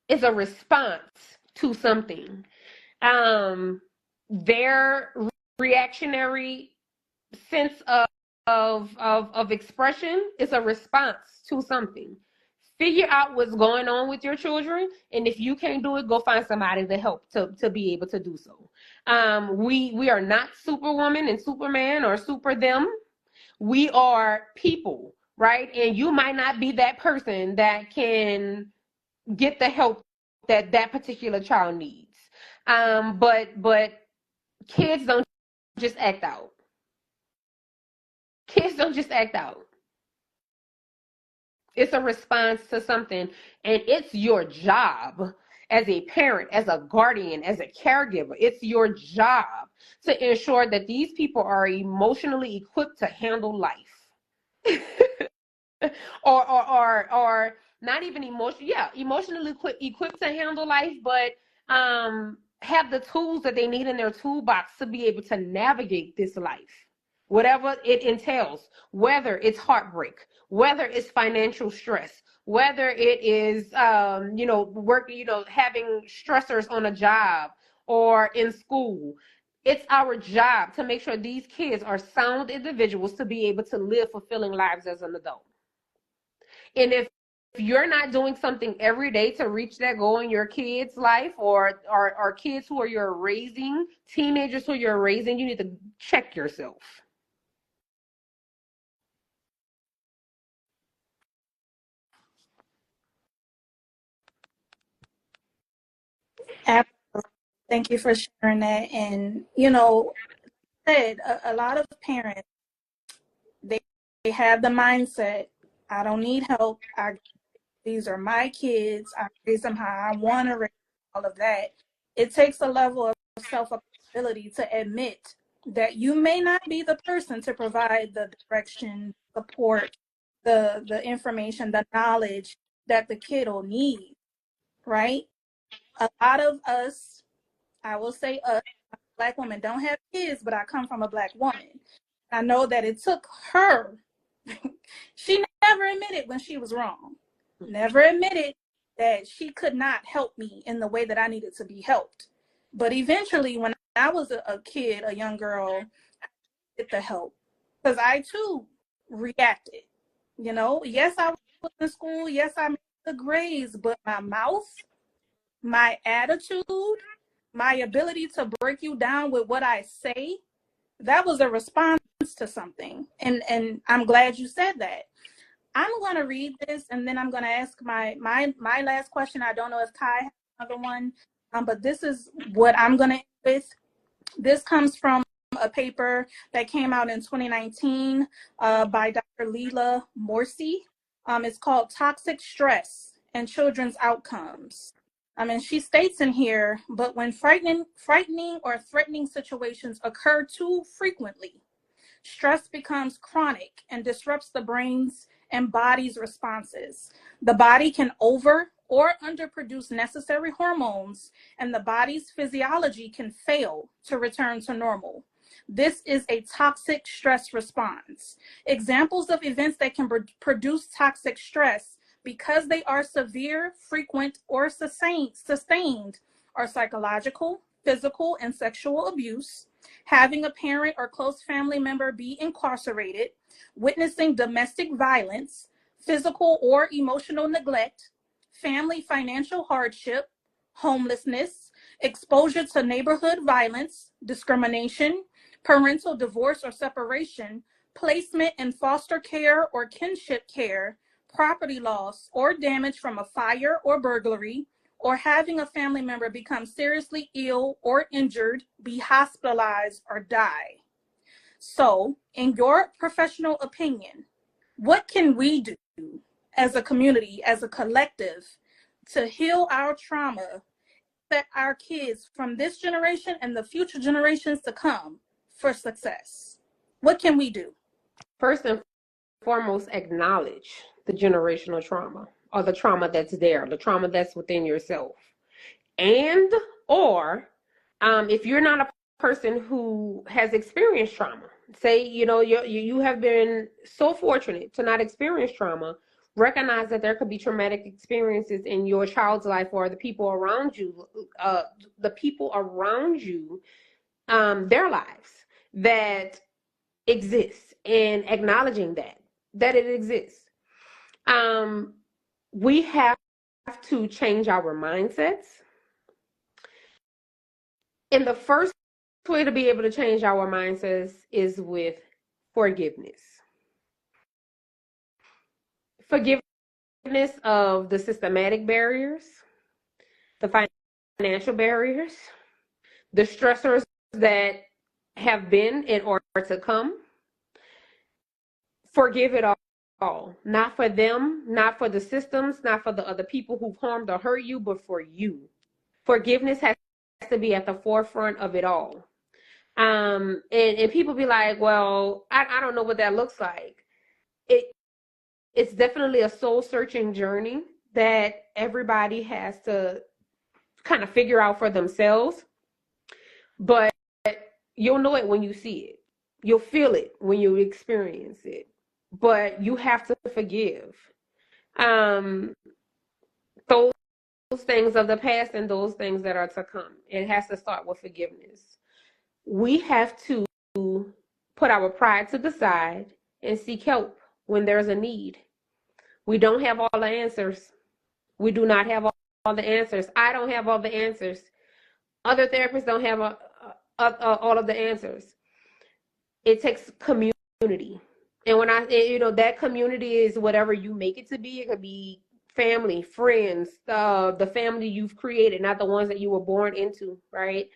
is a response to something. Their reactionary sense of expression is a response to something. Figure out what's going on with your children, and if you can't do it, go find somebody to help to be able to do so. We are not Superwoman and Superman or super them. We are people, right? And you might not be that person that can get the help that particular child needs. But kids don't just act out. Kids don't just act out. It's a response to something, and it's your job as a parent, as a guardian, as a caregiver. It's your job to ensure that these people are emotionally equipped to handle life. or not even emotionally equipped to handle life, but have the tools that they need in their toolbox to be able to navigate this life, whatever it entails, whether it's heartbreak, whether it's financial stress, whether it is work, having stressors on a job or in school. It's our job to make sure these kids are sound individuals to be able to live fulfilling lives as an adult. And if you're not doing something every day to reach that goal in your kids' life, or kids who you're raising, teenagers who you're raising, you need to check yourself. Absolutely. Thank you for sharing that. And, said a lot of parents, they have the mindset, I don't need help. These are my kids. I raise them how I want to raise them, all of that. It takes a level of self-accountability to admit that you may not be the person to provide the direction, support, the information, the knowledge that the kid will need, right? A lot of us, I will say us, Black women, don't have kids, but I come from a Black woman. I know that it took her. She never admitted when she was wrong. Never admitted that she could not help me in the way that I needed to be helped. But eventually, when I was a kid, a young girl, I needed the help, because I too reacted. Yes, I was in school. Yes, I made the grades, but my mouth, my attitude, my ability to break you down with what I say, that was a response to something. And I'm glad you said that. I'm going to read this, and then I'm going to ask my last question. I don't know if Kai has another one, but this is what I'm going to end with. This comes from a paper that came out in 2019 by Dr. Leila Morsi. It's called Toxic Stress and Children's Outcomes. And she states in here, but when frightening or threatening situations occur too frequently, Stress becomes chronic and disrupts the brain's and body's responses. The body can over or underproduce necessary hormones, and the body's physiology can fail to return to normal. This is a toxic stress response. Examples of events that can produce toxic stress because they are severe, frequent, or sustained are psychological, physical, and sexual abuse, having a parent or close family member be incarcerated, witnessing domestic violence, physical or emotional neglect, family financial hardship, homelessness, exposure to neighborhood violence, discrimination, parental divorce or separation, placement in foster care or kinship care, property loss or damage from a fire or burglary, or having a family member become seriously ill or injured, be hospitalized, or die. So, in your professional opinion, what can we do as a community, as a collective, to heal our trauma, set our kids from this generation and the future generations to come for success? What can we do? First and foremost, acknowledge the generational trauma or the trauma that's there, the trauma that's within yourself. And, or if you're not a person who has experienced trauma, say, you have been so fortunate to not experience trauma, recognize that there could be traumatic experiences in your child's life or the people around you, their lives that exists, and acknowledging that it exists. We have to change our mindsets. And the first way to be able to change our mindsets is with forgiveness. Forgiveness of the systematic barriers, the financial barriers, the stressors that have been in order to come. Forgive it all. Not for them, not for the systems, not for the other people who've harmed or hurt you, but for you. Forgiveness has to be at the forefront of it all. And people be like, well, I don't know what that looks like. It's definitely a soul-searching journey that everybody has to kind of figure out for themselves. But you'll know it when you see it. You'll feel it when you experience it. But you have to forgive those things of the past and those things that are to come. It has to start with forgiveness. We have to put our pride to the side and seek help when there's a need. We don't have all the answers. We do not have all the answers. I don't have all the answers. Other therapists don't have all of the answers. It takes community. And when that community is whatever you make it to be. It could be family, friends, the family you've created, not the ones that you were born into, right?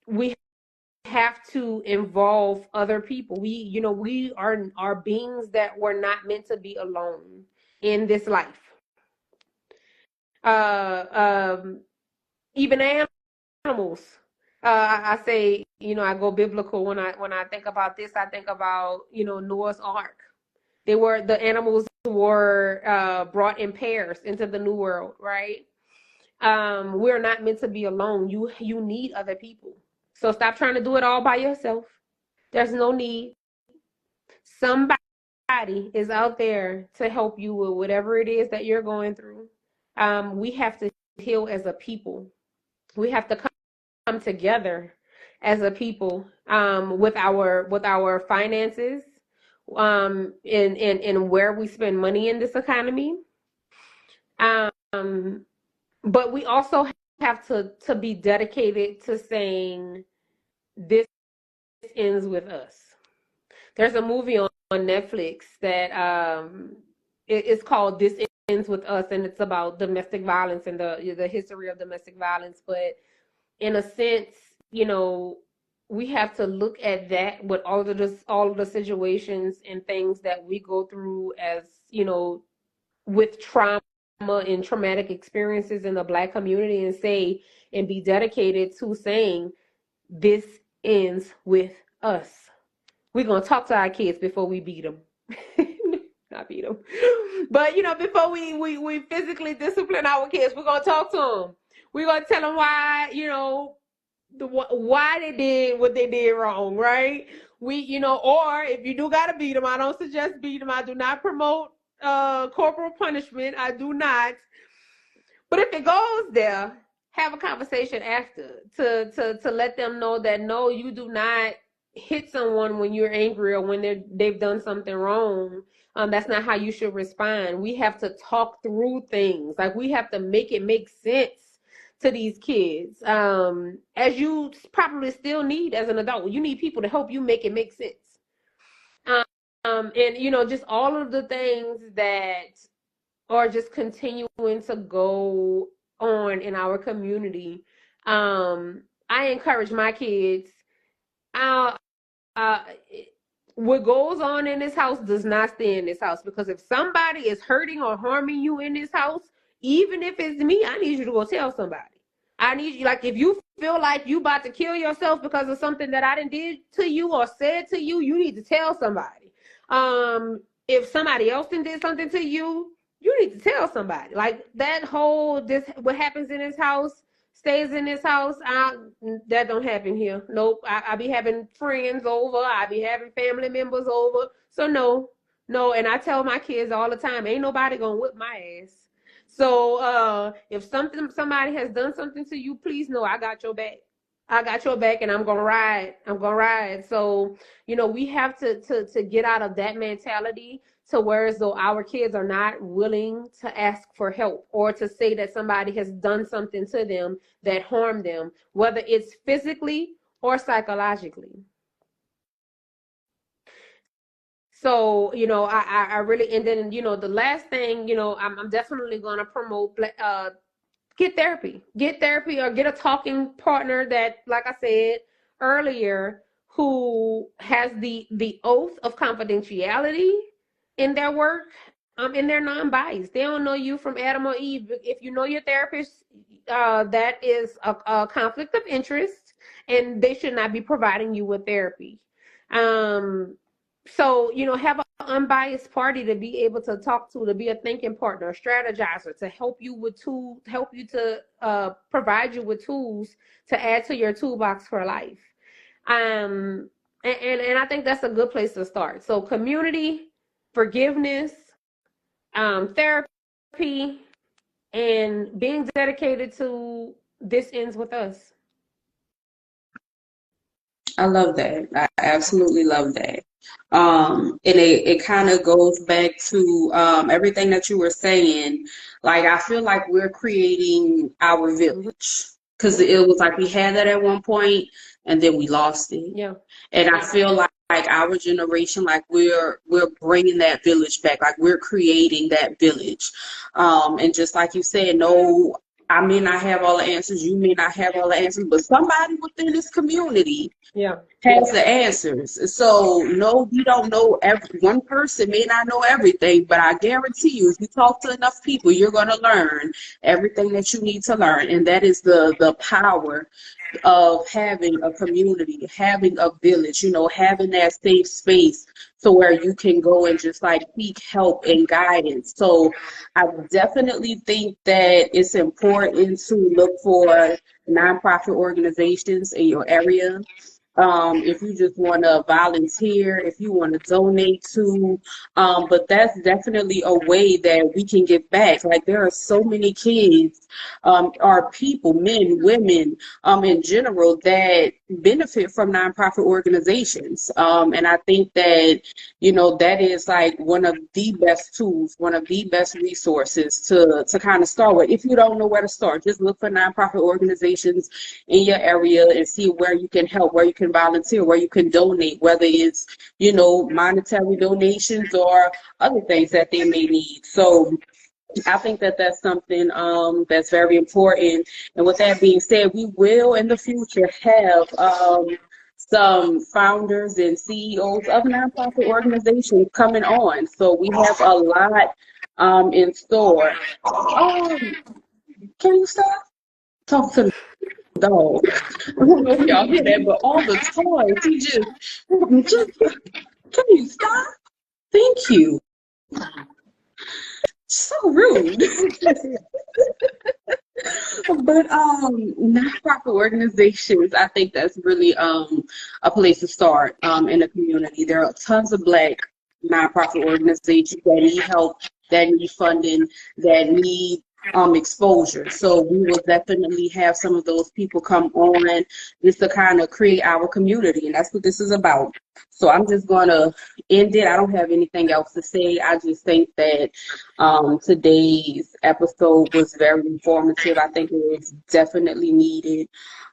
We have to involve other people. We are beings that were not meant to be alone in this life. Even animals. I say, I go biblical when I think about this. I think about, Noah's Ark. The animals were brought in pairs into the new world, right? We're not meant to be alone. You need other people. So stop trying to do it all by yourself. There's no need. Somebody is out there to help you with whatever it is that you're going through. We have to heal as a people. We have to come together as a people with our finances, and where we spend money in this economy. But we also have to be dedicated to saying this ends with us. There's a movie on Netflix that it's called This Ends with Us, and it's about domestic violence and the history of domestic violence. But in a sense, we have to look at that with all of the situations and things that we go through as, with trauma and traumatic experiences in the Black community, and be dedicated to saying this ends with us. We're going to talk to our kids before we beat them. Not beat them. But, before we physically discipline our kids, we're going to talk to them. We're going to tell them why, why they did what they did wrong, right? Or if you do got to beat them, I don't suggest beat them. I do not promote corporal punishment. I do not. But if it goes there, have a conversation after to let them know that no, you do not hit someone when you're angry or when they've done something wrong. That's not how you should respond. We have to talk through things. Like, we have to make it make sense to these kids. As you probably still need as an adult. You need people to help you make it make sense. And just all of the things that are just continuing to go on in our community. I encourage my kids. Uh, what goes on in this house does not stay in this house, because if somebody is hurting or harming you in this house, even if it's me, I need you to go tell somebody. I need you, like, if you feel like you about to kill yourself because of something that I done did to you or said to you, you need to tell somebody. If somebody else did something to you, you need to tell somebody. Like, what happens in this house stays in this house. That don't happen here. Nope. I be having friends over. I be having family members over. So no. And I tell my kids all the time, ain't nobody gonna whip my ass. So if somebody has done something to you, please know I got your back. I got your back, and I'm gonna ride. So we have to get out of that mentality to where as though our kids are not willing to ask for help or to say that somebody has done something to them that harmed them, whether it's physically or psychologically. So, I really, and then, the last thing, I'm definitely going to promote, get therapy or get a talking partner that, like I said earlier, who has the oath of confidentiality in their work, and they're non-biased. They don't know you from Adam or Eve. If you know your therapist, that is a conflict of interest, and they should not be providing you with therapy. So, have an unbiased party to be able to talk to be a thinking partner, a strategizer, to help you to provide you with tools to add to your toolbox for life. And I think that's a good place to start. So community, forgiveness, therapy, and being dedicated to this ends with us. I love that. I absolutely love that. And it kind of goes back to everything that you were saying. Like, I feel like we're creating our village, because it was like we had that at one point and then we lost it. Yeah. And I feel like our generation, like we're bringing that village back. Like, we're creating that village. And just like you said, no, I may not have all the answers. You may not have all the answers, but somebody within this community has the answers. So no, we don't know one person may not know everything, but I guarantee you, if you talk to enough people, you're going to learn everything that you need to learn. And that is the power of having a community, having a village, having that safe space to where you can go and just like seek help and guidance. So I definitely think that it's important to look for nonprofit organizations in your area. If you just want to volunteer, if you want to donate to, but that's definitely a way that we can give back. Like, there are so many kids, or people, men, women, in general, that benefit from nonprofit organizations. And I think that, that is like one of the best tools, one of the best resources to kind of start with. If you don't know where to start, just look for nonprofit organizations in your area and see where you can help, where you can volunteer, where you can donate, whether it's, monetary donations or other things that they may need. So I think that that's something that's very important. And with that being said, we will in the future have some founders and CEOs of nonprofit organizations coming on. So we have a lot in store. Can you stop? Talk to me. dog. I don't know if y'all hear that, but all the toys, he just, can you stop? Thank you. So rude. But nonprofit organizations, I think that's really a place to start in the community. There are tons of Black nonprofit organizations that need help, that need funding, that need exposure. So we will definitely have some of those people come on just to kind of create our community, and that's what this is about. So I'm just gonna end it. I don't have anything else to say. I just think that today's episode was very informative. I think it was definitely needed.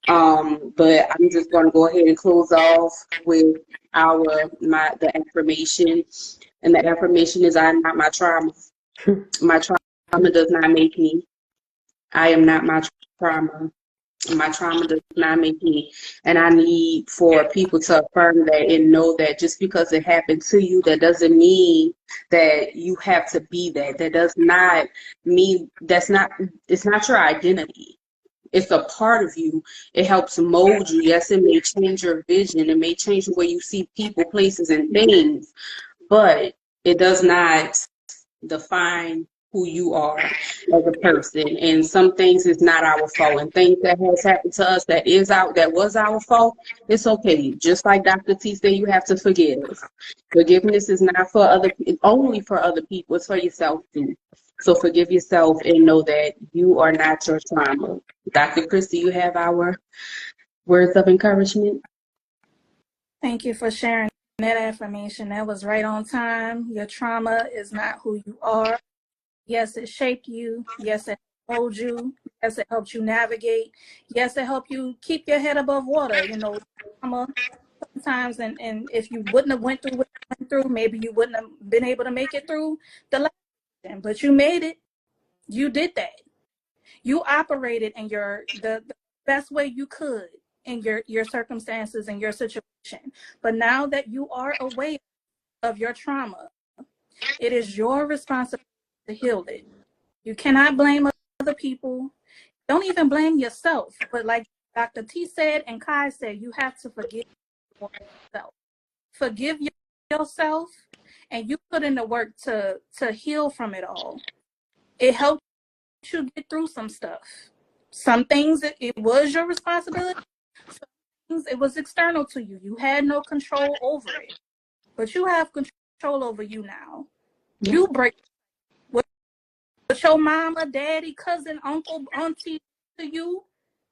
But I'm just gonna go ahead and close off with the affirmation, and the affirmation is: I am not my trauma. My trauma does not make me. I am not my trauma. My trauma does not make me. And I need for people to affirm that and know that just because it happened to you, that doesn't mean that you have to be that. That does not mean it's not your identity. It's a part of you. It helps mold you. Yes, it may change your vision. It may change the way you see people, places, and things, but it does not define who you are as a person. And some things is not our fault, and things that has happened to us that was our fault, it's okay. Just like Dr. T said, you have to forgive. Forgiveness is not only for other people, it's for yourself too. So forgive yourself and know that you are not your trauma. Dr. Chris, do you have our words of encouragement? Thank you for sharing that affirmation. That was right on time. Your trauma is not who you are. Yes, it shaped you. Yes, it molded you. Yes, it helped you navigate. Yes, it helped you keep your head above water. You know, trauma sometimes, and if you wouldn't have went through what you went through, maybe you wouldn't have been able to make it through the last time. But you made it. You did that. You operated in the best way you could in your circumstances and your situation. But now that you are aware of your trauma, it is your responsibility to heal it. You cannot blame other people. Don't even blame yourself. But like Dr. T said and Kai said, you have to forgive yourself. Forgive yourself, and you put in the work to heal from it all. It helped you get through some stuff. Some things it was your responsibility. Some things it was external to you. You had no control over it. But you have control over you now. Yeah. You break what your mama, daddy, cousin, uncle, auntie to you.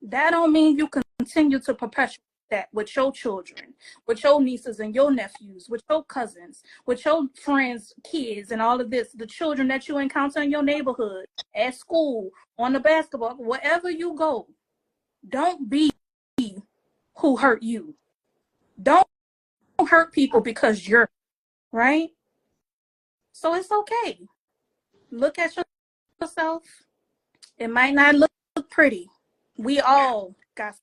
That don't mean you continue to perpetuate that with your children, with your nieces and your nephews, with your cousins, with your friends, kids, and all of this. The children that you encounter in your neighborhood, at school, on the basketball, wherever you go. Don't be who hurt you. Don't hurt people because you're right. So it's okay. Look at yourself. It might not look pretty. We all got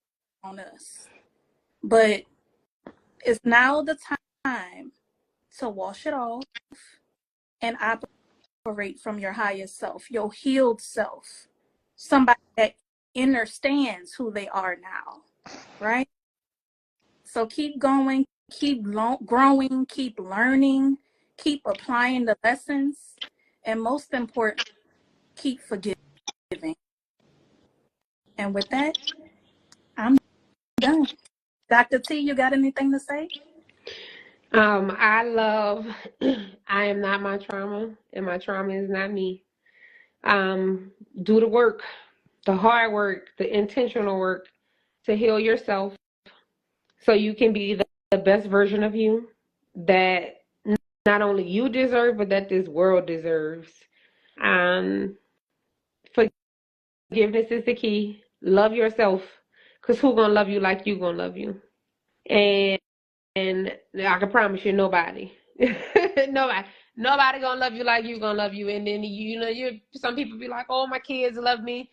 on us. But it's now the time to wash it off and operate from your highest self, your healed self, somebody that understands who they are now, right? So keep going, keep growing, keep learning, keep applying the lessons, and most important, keep forgiving. And with that, I'm done. Dr. T, you got anything to say? I love I am not my trauma, and my trauma is not me. Do the work, the hard work, the intentional work to heal yourself so you can be the best version of you that not only you deserve, but that this world deserves. Um, Forgiveness is the key. Love yourself, because who gonna love you like you gonna love you? And I can promise you, nobody, nobody gonna love you like you gonna love you. And then some people be like, oh, my kids love me.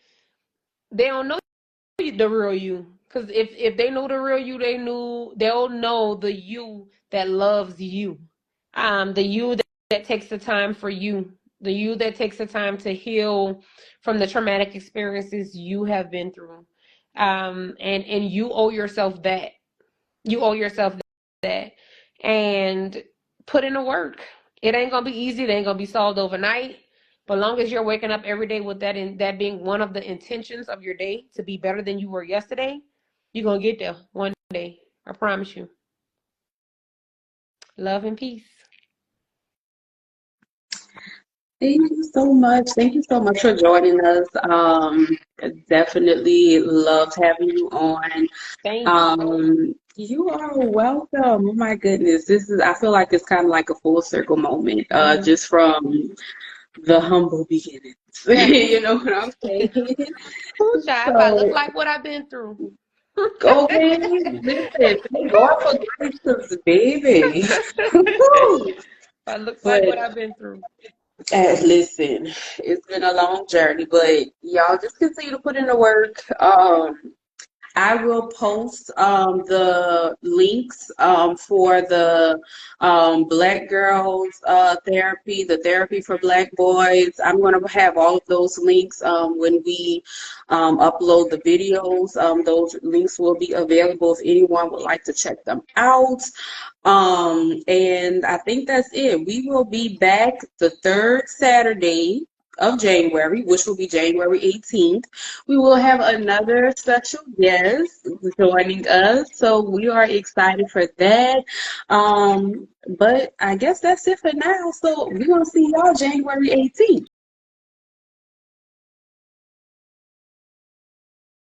They don't know the real you, because if they know the real you, they'll know the you that loves you, the you that takes the time for you, the you that takes the time to heal from the traumatic experiences you have been through. And you owe yourself that. You owe yourself that. And put in the work. It ain't gonna be easy. It ain't gonna be solved overnight. But long as you're waking up every day with that, and that being one of the intentions of your day to be better than you were yesterday, you're gonna get there one day. I promise you. Love and peace. Thank you so much. Thank you so much for joining us. Definitely loved having you on. Thank you. You are welcome. Oh my goodness. I feel like it's kind of like a full circle moment, just from the humble beginnings. You know what I'm saying? Ooh, child, if I look So, like what I've been through. go ahead. Listen, thank God for grace, 'cause baby. I look like what But I've been through. listen, it's been a long journey, but y'all just continue to put in the work. I will post the links for the Black Girls Therapy, the Therapy for Black Boys. I'm going to have all of those links when we upload the videos. Those links will be available if anyone would like to check them out. And I think that's it. We will be back the third Saturday of January, which will be January 18th. We will have another special guest joining us, so we are excited for that. But I guess that's it for now. So we're gonna see y'all January 18th.